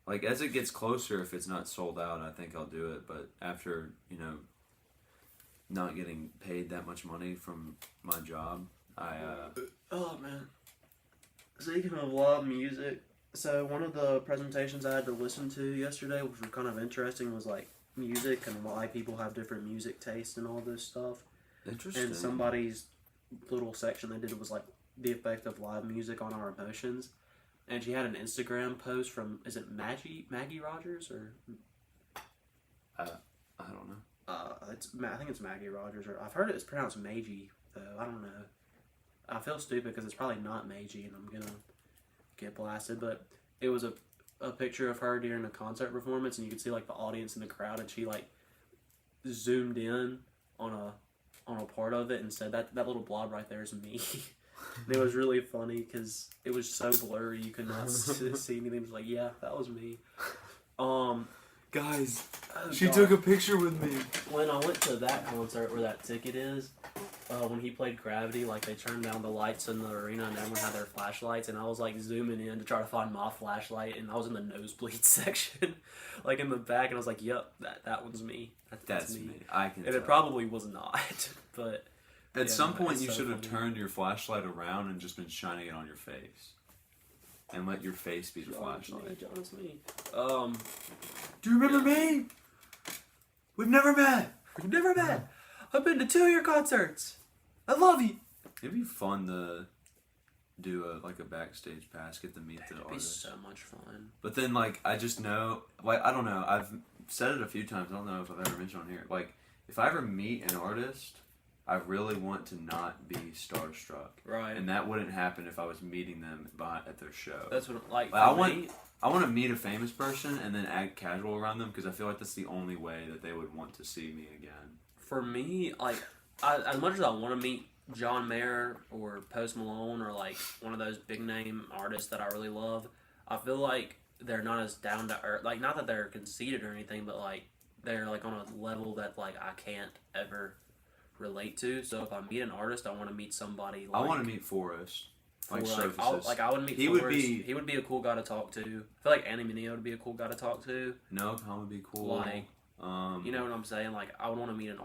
Like as it gets closer, if it's not sold out, I think I'll do it. But after not getting paid that much money from my job,
Oh man. Speaking of live music, so one of the presentations I had to listen to yesterday, which was kind of interesting, was like music and why people have different music tastes and all this stuff.
interesting.
And somebody's little section they did was like the effect of live music on our emotions. And she had an Instagram post from, is it Maggie Rogers or?
I don't know.
I think it's Maggie Rogers, or I've heard it's pronounced Maggie though. I don't know. I feel stupid because it's probably not Maggie, and I'm gonna get blasted. But it was a picture of her during a concert performance, and you could see like the audience in the crowd, and she like zoomed in on a part of it and said that little blob right there is me. And it was really funny because it was so blurry you could not see anything. It was like, yeah, that was me.
Guys,
Oh,
she
God.
took a picture with me.
When I went to that concert where that ticket is, when he played Gravity, like they turned down the lights in the arena and everyone had their flashlights, and I was like zooming in to try to find my flashlight, and I was in the nosebleed section, like in the back, and I was like, "Yep, that one's me.
That's me. I can.
And
tell.
it probably was not, but
At some point,
it's
you
so
should have
funny.
turned your flashlight around and just been shining it on your face, and let your face be the flashlight.
John, it's me.
Do you remember me? We've never met.
We've never met. I've been to 2 of your concerts. I love you.
It'd be fun to do a backstage pass, get to meet the
It'd be
artist.
so much fun.
But then, like, I just know, like, I don't know. I've said it a few times. I don't know if I've ever mentioned on here. Like, if I ever meet an artist, I really want to not be starstruck.
Right.
And that wouldn't happen if I was meeting them at their show.
That's what like.
I
for
want-
me,
I want to meet a famous person and then act casual around them because I feel like that's the only way that they would want to see me again.
For me, like, as much as I want to meet John Mayer or Post Malone or like one of those big name artists that I really love, I feel like they're not as down to earth. Like, not that they're conceited or anything, but like they're like on a level that like I can't ever relate to. So if I meet an artist, I want to meet somebody. Like,
I want to meet Forrest. Like,
I would meet.
He
Forrest.
would be-
He would be a cool guy to talk to. I feel like Andy Mineo would be a cool guy to talk to.
No, Tom would be cool.
Like, you know what I'm saying? Like, I would want to meet an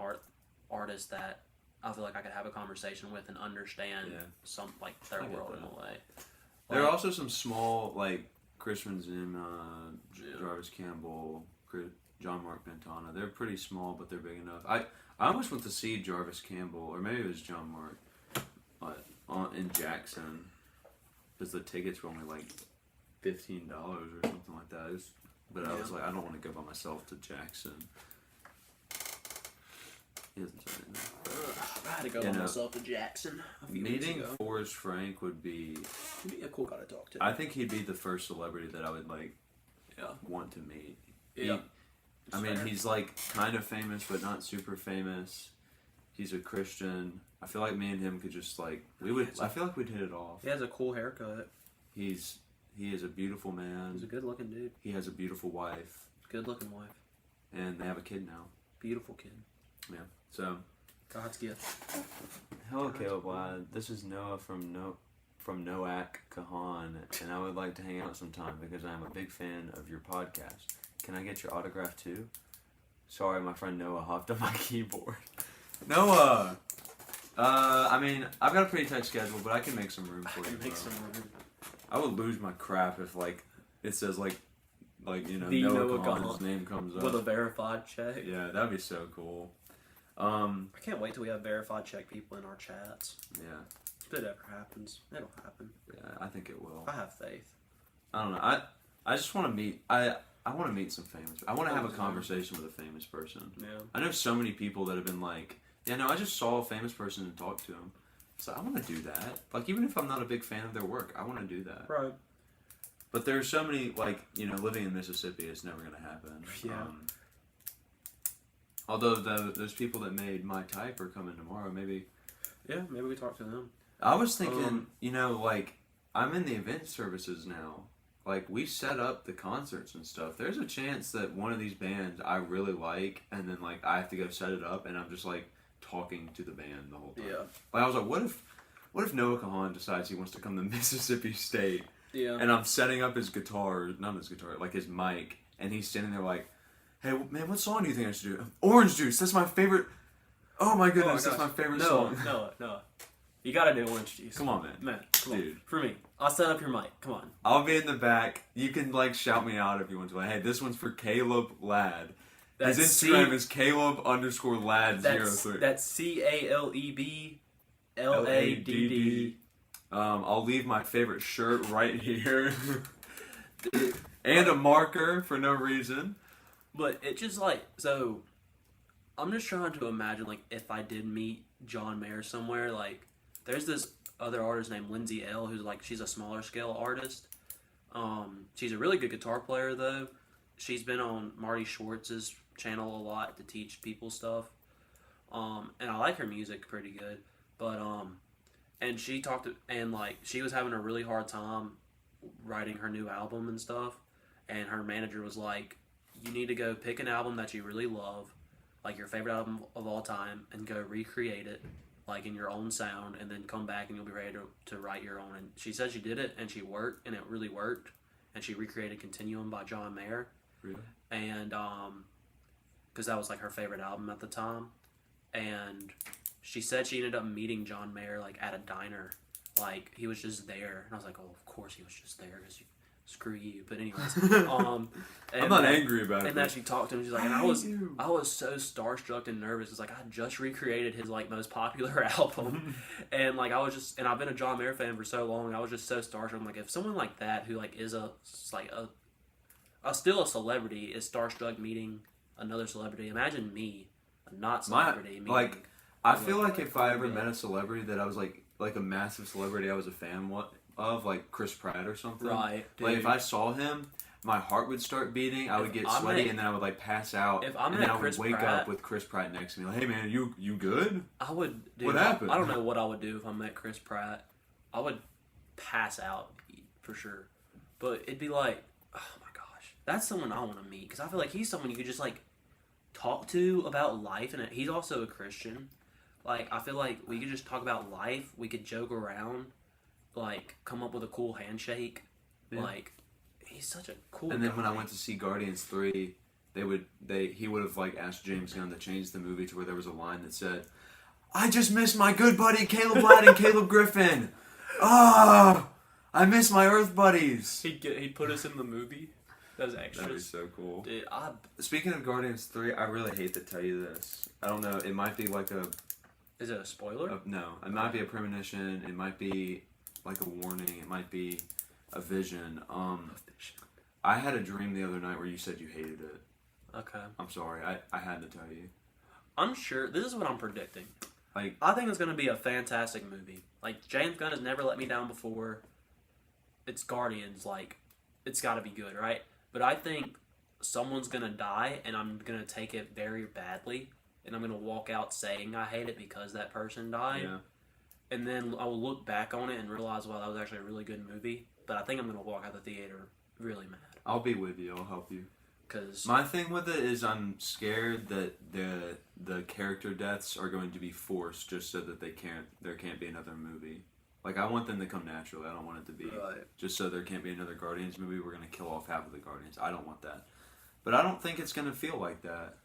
artist that I feel like I could have a conversation with and understand
Yeah.
some like their
I get
world in
that.
a way.
There are
Like,
also some small, like, Chris Zim,
Yeah.
Jarvis Campbell, John Mark Ventana. They're pretty small, but they're big enough. I almost went to see Jarvis Campbell, or maybe it was John Mark, in Jackson, because the tickets were only like $15 or something like that. But I was like, I don't want to go by myself to Jackson. He hasn't said anything.
I had to go
You
by
know,
myself to Jackson a few weeks
Meeting
ago.
Forrest Frank would be.
He'd be a cool guy to talk to.
I think he'd be the first celebrity that I would like
Yeah.
want to meet.
Yeah.
I mean,
Fair.
he's like kind of famous, but not super famous. He's a Christian. I feel like me and him could just like I feel like we'd hit it off.
He has a cool haircut.
He is a beautiful man.
He's a good looking dude.
He has a beautiful wife,
Good looking wife.
and they have a kid now.
Beautiful kid.
So,
God's gift.
hello, Caleb. This is Noah from Noack Kahan, and I would like to hang out sometime because I'm a big fan of your podcast. Can I get your autograph too? Sorry, my friend Noah hopped on my keyboard. Noah! I mean, I've got a pretty tight schedule, but I can make some room for you.
Make
bro.
some room.
I would lose my crap if, like, it says, like you know,
The
Noah
Noah
Kahan's
Kahan.
name comes up.
With a verified check.
Yeah, that'd be so cool.
I can't wait till we have verified check people in our chats.
Yeah,
If it ever happens, it'll happen.
yeah, I think it will.
I have faith.
I don't know. I just want to meet. I want to meet some famous. I want to have a
Yeah.
conversation with a famous person.
Yeah.
I know so many people that have been like, yeah, no, I just saw a famous person and talked to him. So I want to do that. Like, even if I'm not a big fan of their work, I want to do that.
Right.
But there's so many, like, living in Mississippi, it's never going to happen.
Yeah.
Although those people that made My Type are coming tomorrow, maybe.
Yeah, maybe we talk to them.
I was thinking, like, I'm in the event services now. Like, we set up the concerts and stuff. There's a chance that one of these bands I really like, and then, like, I have to go set it up, and I'm just, like, talking to the band the whole time.
Yeah.
Like, I was like, what if Noah Kahan decides he wants to come to Mississippi State,
Yeah.
and I'm setting up his guitar, not his guitar, like his mic, and he's standing there like, hey, man, what song do you think I should do? Orange Juice, that's my favorite. Oh my goodness, that's my favorite song.
No. You gotta do Orange Juice.
Come on, man.
Man, come
Dude.
on. For me. I'll set up your mic. Come on.
I'll be in the back. You can, like, shout me out if you want to. Like, hey, this one's for Caleb Ladd. His Instagram is Caleb_Ladd03.
That's CALEBLADD.
I'll leave my favorite shirt right here. And a marker for no reason.
But it just like, so I'm just trying to imagine, like, if I did meet John Mayer somewhere, like, there's this other artist named Lindsay L, who's like, she's a smaller scale artist. She's a really good guitar player though. She's been on Marty Schwartz's channel a lot to teach people stuff. And I like her music pretty good. But and she talked to, and like, she was having a really hard time writing her new album and stuff. And her manager was like, you need to go pick an album that you really love, like your favorite album of all time, and go recreate it, like in your own sound, and then come back and you'll be ready to write your own. And she said she did it, and she worked, and it really worked. And she recreated Continuum by John Mayer.
Really?
And, because that was like her favorite album at the time. And she said she ended up meeting John Mayer, like, at a diner. Like, he was just there. And I was like, oh, of course he was just there, because screw you. But anyways,
I'm not angry about it.
And then she talked to him. She's like, and I was so starstruck and nervous. It's like, I just recreated his, like, most popular album, and like, and I've been a John Mayer fan for so long. I was just so starstruck. I'm like, if someone like that, who like is still a celebrity, is starstruck meeting another celebrity, imagine me, a not celebrity.
Like, I feel like if I ever met a celebrity that I was like a massive celebrity I was a fan of, like Chris Pratt or something.
Right. Dude.
Like, if I saw him, my heart would start beating. I would get sweaty, and then I would, like, pass out. And then I would wake up with Chris Pratt next to me. Like, hey man, you good?
I would. Dude,
what happened?
I don't know what I would do if I met Chris Pratt. I would pass out for sure. But it'd be like, oh my gosh, that's someone I want to meet, because I feel like he's someone you could just like talk to about life, and he's also a Christian. Like, I feel like we could just talk about life. We could joke around, like, come up with a cool handshake. Yeah. Like, he's such a cool guy.
And then when I went to see Guardians 3, he would have, like, asked James Gunn to change the movie to where there was a line that said, I just miss my good buddy Caleb Ladd and Caleb Griffin. Ah, I miss my Earth buddies.
He'd put us in the movie. Those extras.
That'd be so cool.
Dude,
Speaking of Guardians 3, I really hate to tell you this. I don't know. It might be like a...
Is it a spoiler?
No. It might be a premonition. It might be like a warning. It might be a vision. I had a dream the other night where you said you hated it.
Okay.
I'm sorry. I had to tell you.
I'm sure. This is what I'm predicting.
Like,
I think it's going to be a fantastic movie. Like, James Gunn has never let me down before. It's Guardians. Like, it's got to be good, right? But I think someone's going to die, and I'm going to take it very badly. And I'm going to walk out saying I hate it because that person died.
Yeah.
And then I will look back on it and realize, wow, that was actually a really good movie. But I think I'm going to walk out the theater really mad.
I'll be with you. I'll help you.
Cause
my thing with it is I'm scared that the character deaths are going to be forced just so that there can't be another movie. Like, I want them to come naturally. I don't want it to be just so there can't be another Guardians movie. We're going to kill off half of the Guardians. I don't want that. But I don't think it's going to feel like that.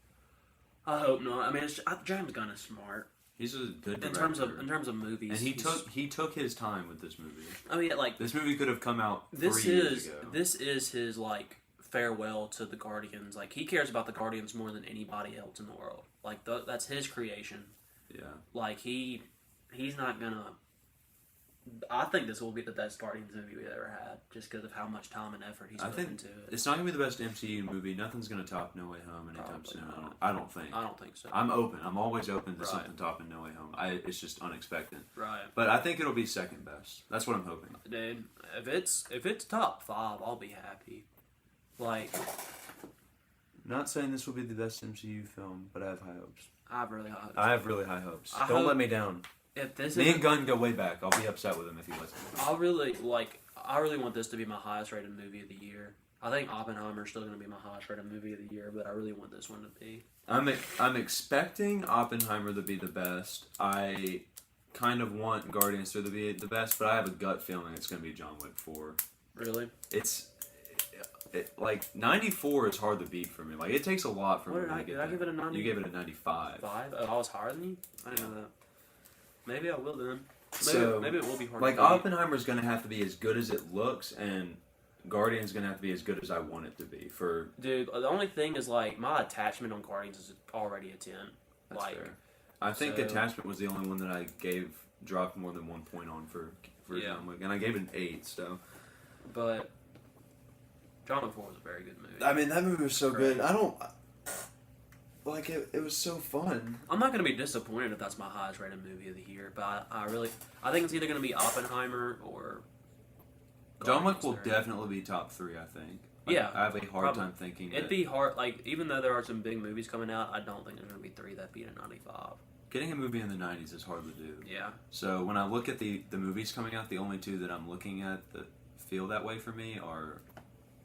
I hope not. I mean, James Gunn is smart.
He's a good director.
In terms of movies,
and he took his time with this movie.
I mean, like,
this movie could have come out 3 years ago.
This is his like farewell to the Guardians. Like, he cares about the Guardians more than anybody else in the world. Like, that's his creation.
Yeah.
Like, he's not gonna I think this will be the best Guardians movie we've ever had, just because of how much time and effort he's put into it.
It's not gonna be the best MCU movie. Nothing's gonna top No Way Home anytime
Probably
soon.
not.
I don't think.
I don't think so.
I'm open. I'm always open to
Right.
something topping No Way Home. It's just unexpected.
Right.
But I think it'll be second best. That's what I'm hoping.
Dude, if it's top 5, I'll be happy. Like,
Not saying this will be the best MCU film, but I have high hopes.
I have really high.
I have really high hopes.
I
Don't
hope-
let me down.
If this
Me
is,
and Gunn go way back. I'll be upset with him if he listens.
I really want this to be my highest rated movie of the year. I think Oppenheimer's still going to be my highest rated movie of the year, but I really want this one to be.
I'm expecting Oppenheimer to be the best. I kind of want Guardians to be the best, but I have a gut feeling it's going to be John Wick 4.
Really?
Like 94 is hard to beat for me. Like it takes a lot for
What
me
did I
to get
did I give it a 90?
You gave it a 95.
5? Oh, I was higher than you? I didn't know that. Maybe I will then.
So,
Maybe it will be hard
Like
to beat.
Oppenheimer's going to have to be as good as it looks, and Guardian's going to have to be as good as I want it to be. For
Dude, the only thing is, like, my attachment on Guardians is already a 10.
that's
Like,
fair. I think
so-
Attachment was the only one that I dropped more than 1 point on for
Yeah.
John Wick, and I gave it an 8. So
but John Wick 4 was a very good movie.
I mean that movie was so
Right.
good. I don't like it. It was so fun.
I'm not going to be disappointed if that's my highest rated movie of the year, but I think it's either going to be Oppenheimer or
John Wick
Guardians
will
third.
definitely be top 3. I think. Like,
Yeah,
I have a hard
probably.
time thinking.
It'd
that
be hard, like, even though there are some big movies coming out, I don't think there's going to be 3 that beat a 95.
getting a movie in the 90s is hard to do.
Yeah.
So when I look at the movies coming out, the only 2 that I'm looking at that feel that way for me are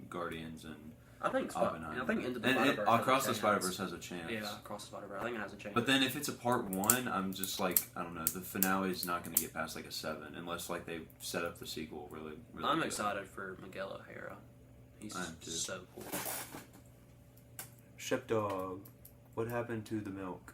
Guardians and
I think
Oppenheimer.
I think Into the
and
Spider-Verse.
Across the
has a
Spider-Verse
chance.
has a chance.
Yeah, Across the Spider-Verse. I think it has a chance.
But then if it's a part 1, I'm just like, I don't know, the finale is not going to get past like a 7 unless like they set up the sequel really
I'm
good.
excited for Miguel O'Hara. He's
I am too.
so cool.
Shepdog, what happened to the milk?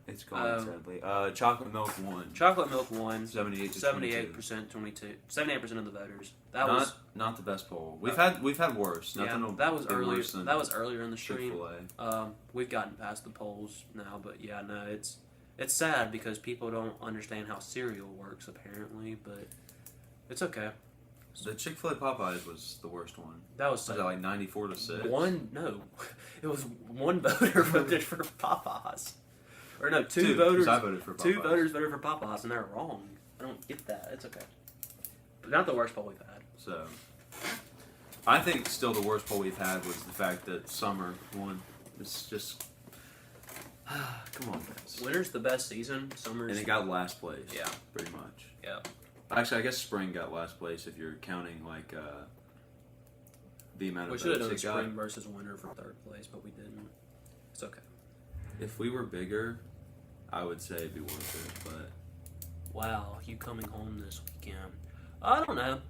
It's gone sadly. Chocolate milk won.
Chocolate Milk won.
78 to
78%, 78% of the voters. That was
not the best poll. We've had worse.
yeah,
Nothing will
that was
be
earlier.
worse than
That was earlier in the stream.
Chick-fil-A.
We've gotten past the polls now, but yeah, no, it's sad because people don't understand how cereal works apparently, but it's okay.
The Chick-fil-A Popeyes was the worst one.
That was
Was that like 94 to 6?
it was one voter voted for Popeyes, or no, two
'cause
voters.
I voted for Popeyes.
2 voters voted for Popeyes, and they're wrong. I don't get that. It's okay, but not the worst poll we've had.
So, I think still the worst poll we've had was the fact that Summer won. It's just, come on, guys.
Winter's the best season. Summer's
And it got last place.
Yeah.
pretty much.
yeah.
Actually, I guess Spring got last place if you're counting like the amount of
We should have
votes
done
it got.
spring versus winter for 3rd place, but we didn't. It's okay.
If we were bigger, I would say it'd be worth it. But
Wow, you coming home this weekend? I don't know.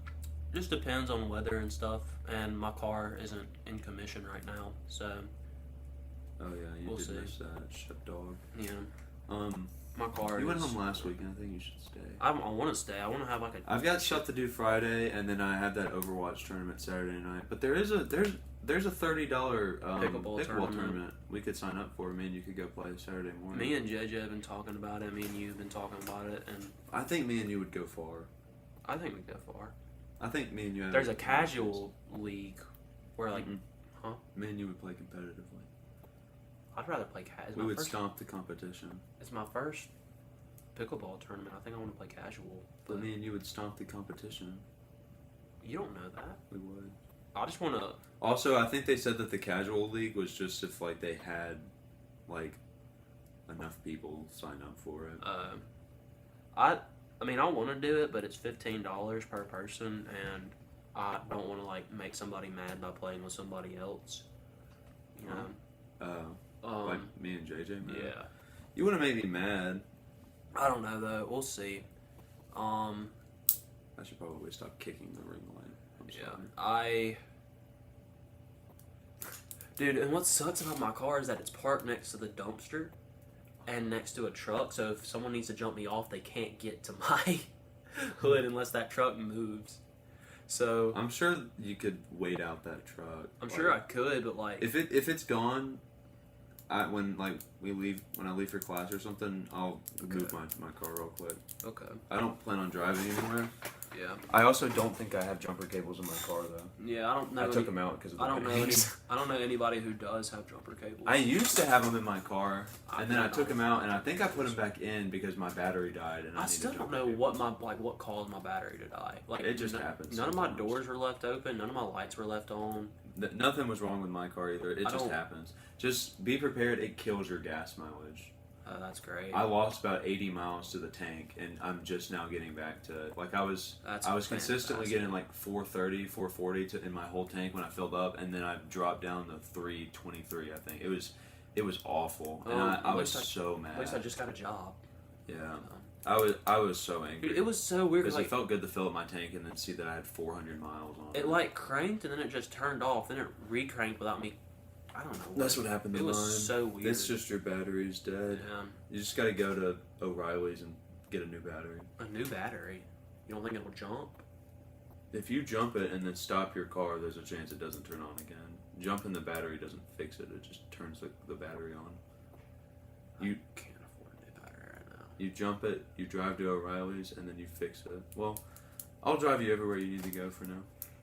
Just depends on weather and stuff. And my car isn't in commission right now, so
oh yeah, you
We'll
did
see.
miss that Shepdog.
yeah,
Um,
my car.
you went
is,
home last weekend. I think you should stay.
I want to stay. I want to have like a.
I've got stuff to do Friday, and then I have that Overwatch tournament Saturday night. But there's a $30
Pickleball tournament.
tournament we could sign up for. Me and you could go play Saturday morning.
Me and JJ have been talking about it. Me and you have been talking about it, and
I think me and you would go far.
I think we go far.
I think me and you. Have
There's a casual league where like
Mhm. Me and you would play competitively.
I'd rather play casual.
We would stomp the competition.
It's my first pickleball tournament. I think I want to play casual.
But me and you would stomp the competition.
You don't know that.
We would.
I just want to.
Also, I think they said that the casual league was just if like they had like enough people sign up for it.
I mean, I want to do it, but it's $15 per person, and I don't want to like make somebody mad by playing with somebody else. You know.
Like me and JJ. Man.
Yeah.
You want to make me mad?
I don't know though. We'll see.
I should probably stop kicking the ring away. I'm sorry.
Dude, and what sucks about my car is that it's parked next to the dumpster and next to a truck, so if someone needs to jump me off, they can't get to my hood unless that truck moves. So
I'm sure you could wait out that truck.
I'm sure I could, but like
if it's gone, when I leave for class or something, I'll move my car real quick.
Okay.
I don't plan on driving anywhere.
Yeah.
I also don't think I have jumper cables in my car though.
Yeah, I don't know.
I took them out because of the
I don't know.
bags.
I don't know anybody who does have jumper cables.
I used to have them in my car,
I
and then I
don't.
took them out, and I think I put them back in because my battery died. And I
still
needed
don't
jumper
know
cables.
what caused my battery to die. Like
It just happens
None of my
sometimes.
doors were left open. None of my lights were left on.
Nothing was wrong with my car either. It
I
just
don't-
happens. Just be prepared. It kills your gas mileage.
That's great.
I lost about 80 miles to the tank, and I'm just now getting back to like I was consistently
fantastic.
getting like 430, 440 in my whole tank when I filled up, and then I dropped down to 323. I think it was awful, and I was so mad.
At least I just got a job.
Yeah, I was so angry.
Dude, it was so weird.
because
Like,
it felt good to fill up my tank and then see that I had 400 miles on it.
it like cranked and then it just turned off. Then it recranked without me. I don't know.
That's what happened to
It
mine.
was so weird.
It's just your battery's dead.
Yeah.
You just got to go to O'Reilly's and get a new battery.
A new battery. You don't think it'll jump?
If you jump it and then stop your car, there's a chance it doesn't turn on again. Jumping the battery doesn't fix it. It just turns the battery on. You
can't afford a new battery right now.
You jump it, you drive to O'Reilly's, and then you fix it. Well, I'll drive you everywhere you need to go for now.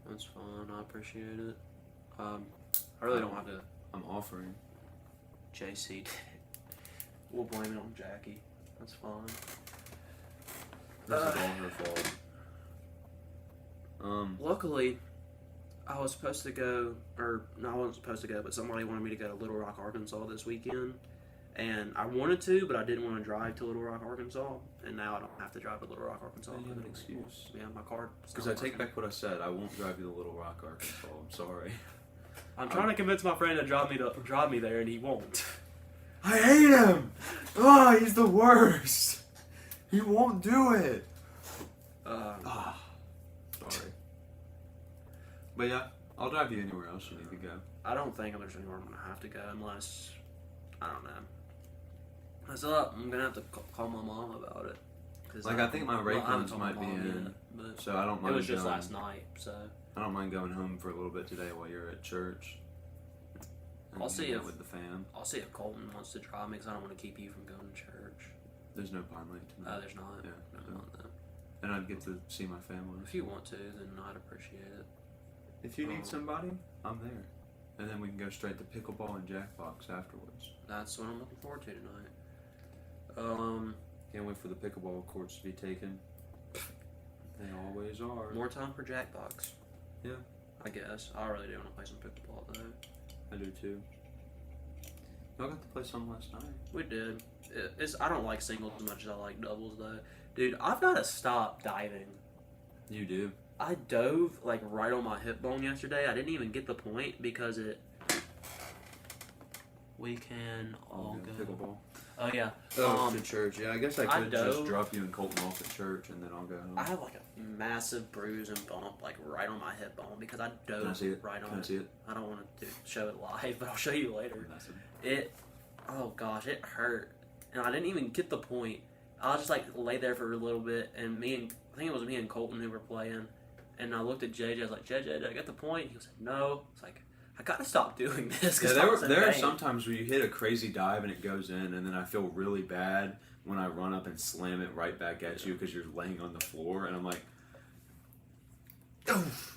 That's fine. I appreciate it. I really don't have to.
I'm offering.
JC did it. We'll blame it on Jackie. That's fine.
This is all her fault.
Luckily, I was supposed to go, or no, I wasn't supposed to go, but somebody wanted me to go to Little Rock, Arkansas this weekend. And I wanted to, but I didn't want to drive to Little Rock, Arkansas. And now I don't have to drive to Little Rock, Arkansas.
You have an excuse.
Yeah, my car.
Because I take back what I said. I won't drive you to Little Rock, Arkansas. I'm sorry.
I'm trying to convince my friend to drive me there, and he won't.
I hate him! Oh, he's the worst! He won't do it! Sorry. But yeah, I'll drive you anywhere else you need to go.
I don't think there's anywhere I'm gonna have to go unless I don't know. That's up. I'm gonna have to call my mom about it.
Like, I think my rate
I haven't
guns
told my
might be
mom
in,
yet, but
so I don't
it
mind
was just
going.
last night, so
I don't mind going home for a little bit today while you're at church. And
I'll see
hanging out
if-
with the fam.
I'll see if Colton wants to drive me because I don't want to keep you from going to church.
There's no Pine Lake tonight.
There's not.
Yeah,
No, not that.
And I'd get to see my family.
If you want to, then I'd appreciate it.
If you need somebody, I'm there. And then we can go straight to pickleball and jackbox afterwards.
That's what I'm looking forward to tonight.
Can't wait for the pickleball courts to be taken. They always are.
More time for Jackbox.
Yeah.
I guess. I really do want to play some pickleball though.
I do too. Y'all got to play some last night.
We did. I don't like singles as much as I like doubles though. Dude, I've got to stop diving.
You do.
I dove like right on my hip bone yesterday. I didn't even get the point because we can all go.
Pickleball.
Oh yeah.
To church. Yeah, I guess I could just
dove.
drop you and Colton off at church and then I'll go home.
I have like a massive bruise and bump like right on my hip bone because I dove
Can I see it?
right on
Can I
it.
see it?
I don't want to show it live, but I'll show you later. Oh gosh, it hurt, and I didn't even get the point. I was just like lay there for a little bit, and I think it was me and Colton who were playing, and I looked at JJ. I was like, JJ, did I get the point? He was like, no. It's like I gotta stop doing this.
Yeah, there are sometimes where you hit a crazy dive and it goes in, and then I feel really bad when I run up and slam it right back at you because you're laying on the floor, and I'm like,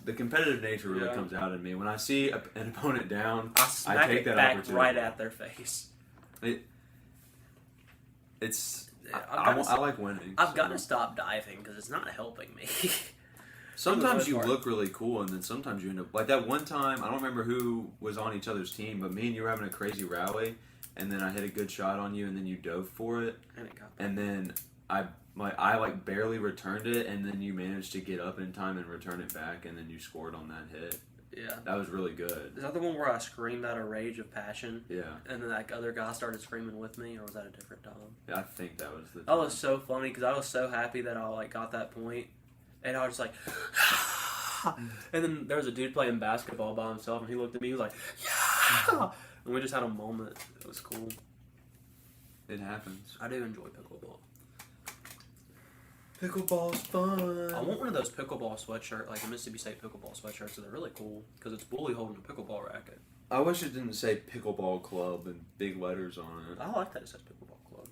the competitive nature really comes out in me. When I see an opponent down,
I smack
take
it
that
back
opportunity.
right at their face.
I like winning.
I've got to stop diving because it's not helping me.
Sometimes
For the
you
most part.
look really cool, and then sometimes you end up like that one time. I don't remember who was on each other's team, but me and you were having a crazy rally, and then I hit a good shot on you, and then you dove for it,
And it got
and then I barely returned it, and then you managed to get up in time and return it back, and then you scored on that hit.
yeah.
That was really good.
Is that the one where I screamed out a rage of passion,
Yeah,
and then that other guy started screaming with me, or was that a different time?
I think that was the.
That was so funny because I was so happy that I like got that point, and I was just like, and then there was a dude playing basketball by himself, and he looked at me, he was like, yeah, and we just had a moment. It was cool.
It happens.
I do enjoy pickleball.
Pickleball's fun.
I want one of those pickleball sweatshirts, like the Mississippi State pickleball sweatshirts. So they're really cool because it's Bully holding a pickleball racket.
I wish it didn't say pickleball club and big letters on it.
I like that it says pickleball club.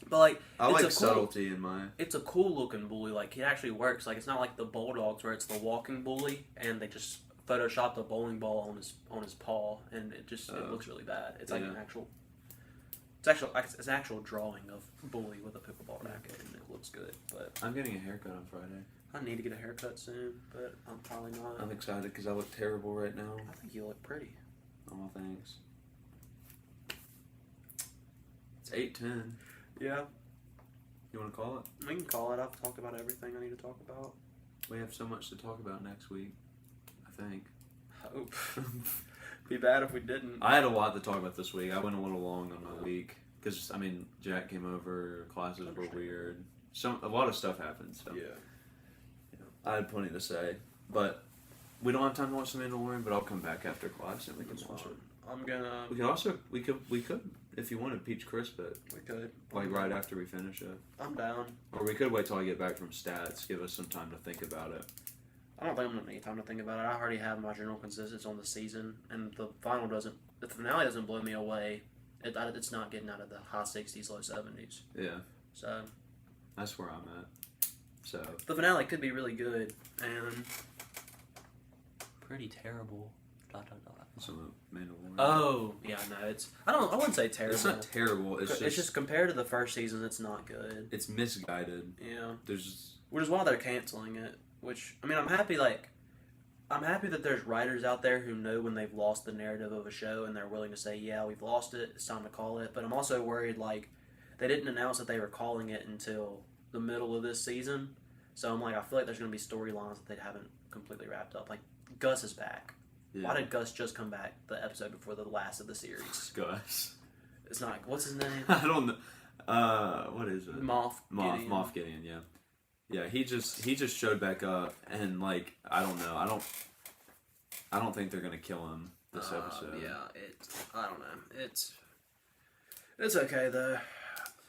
But like,
I
it's
like
a cool,
subtlety in my.
it's a cool looking bully. Like, it actually works. Like, it's not like the Bulldogs where it's the walking bully and they just photoshopped a bowling ball on his paw and it looks really bad. It's like
Yeah.
an actual. It's an actual drawing of bully with a pickleball racket and it looks good. But
I'm getting a haircut on Friday.
I need to get a haircut soon, but I'm probably not.
I'm excited because I look terrible right now.
I think you look pretty.
Oh, thanks. It's 8:10.
Yeah,
You want to call it?
we can call it. I've talked about everything I need to talk about.
We have so much to talk about next week. I think.
Hope. Be bad if we didn't.
I had a lot to talk about this week. I went a little long on my week because Jack came over. Classes were weird. A lot of stuff happened. So.
Yeah.
I had plenty to say, but we don't have time to watch The Mandalorian. But I'll come back after class and we can watch it.
I'm gonna.
We could if you wanted Peach Crisp it
We could.
like right after we finish it,
I'm down.
or we could wait till I get back from stats. Give us some time to think about it.
I don't think I'm gonna need time to think about it. I already have my general consensus on the season, and the finale doesn't blow me away. It's not getting out of the high 60s, low 70s.
Yeah,
So
that's where I'm at. So
the finale could be really good and pretty terrible. ...
so Mandalorian.
Oh yeah, no, I wouldn't say terrible.
It's not terrible. It's just
compared to the first season, it's not good.
it's misguided.
Yeah,
There's
which is why they're canceling it. Which I mean, I'm happy that there's writers out there who know when they've lost the narrative of a show and they're willing to say, yeah, we've lost it. It's time to call it. But I'm also worried like they didn't announce that they were calling it until the middle of this season. So I'm like, I feel like there's going to be storylines that they haven't completely wrapped up. Like Gus is back.
yeah.
Why did Gus just come back the episode before the last of the series?
Gus?
It's not. What's his name?
I don't know. What is it?
Moff
Gideon. Yeah. Yeah, he just showed back up, and like I don't know, I don't think they're gonna kill him this episode.
Yeah, I don't know. It's okay though.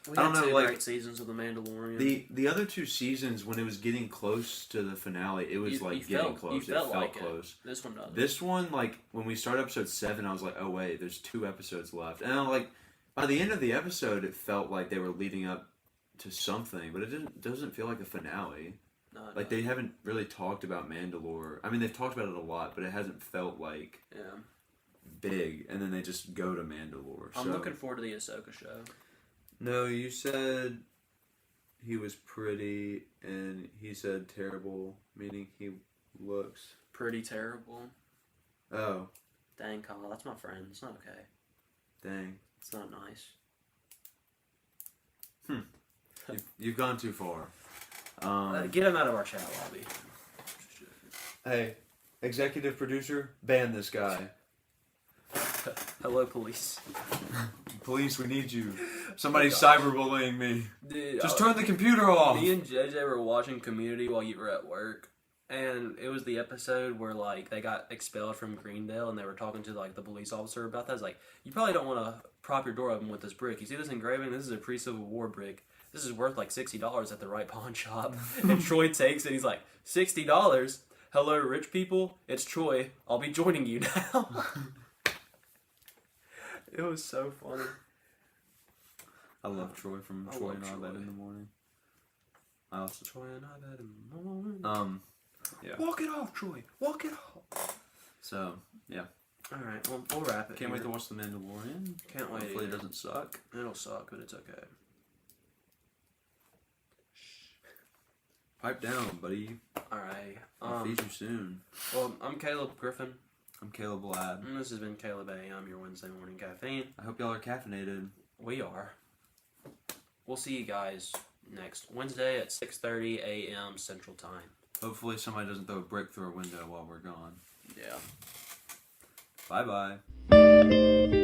We
I don't
had
know,
two
like,
great seasons of The Mandalorian.
The other two seasons, when it was getting close to the finale, it was getting close. It felt close.
This one doesn't.
This one, like when we started episode 7, I was like, oh wait, there's 2 episodes left, and I'm like, by the end of the episode, it felt like they were leading up to something, but it doesn't feel like a finale.
No,
Like they haven't really talked about Mandalore. I mean, they've talked about it a lot, but it hasn't felt like big. And then they just go to Mandalore.
I'm looking forward to the Ahsoka show.
No, you said he was pretty, and he said terrible, meaning he looks
pretty terrible.
Oh,
Dang, Kyle, that's my friend. It's not okay.
dang!
It's not nice.
You've gone too far.
Get him out of our chat lobby.
Hey, executive producer, ban this guy.
Hello, police.
Police, we need you. Somebody's cyberbullying me.
Dude,
Just turn the computer off.
Me and JJ were watching Community while you were at work, and it was the episode where like they got expelled from Greendale, and they were talking to like the police officer about that. It's like, you probably don't want to prop your door open with this brick. You see this engraving? This is a pre-Civil War brick. This is worth like $60 at the right pawn shop. And Troy takes it. He's like, $60? Hello, rich people. It's Troy. I'll be joining you now. It was so funny.
I love Troy from
I
Troy
love
and I
Troy.
Bet in the morning. I also
Troy and I bet in the morning.
Yeah.
Walk it off, Troy. Walk it off.
So yeah,
All right, well, we'll wrap it.
can't wait
here.
to watch The Mandalorian.
Can't wait.
Hopefully it
either.
doesn't suck.
It'll suck, but it's okay.
Pipe down, buddy.
All right.
I'll feed you soon.
Well, I'm Caleb Griffin,
I'm Caleb Ladd.
and this has been Caleb A. I'm your Wednesday morning caffeine.
I hope y'all are caffeinated.
We are. We'll see you guys next Wednesday at 6:30 a.m. Central Time.
Hopefully somebody doesn't throw a brick through a window while we're gone.
Yeah.
Bye bye.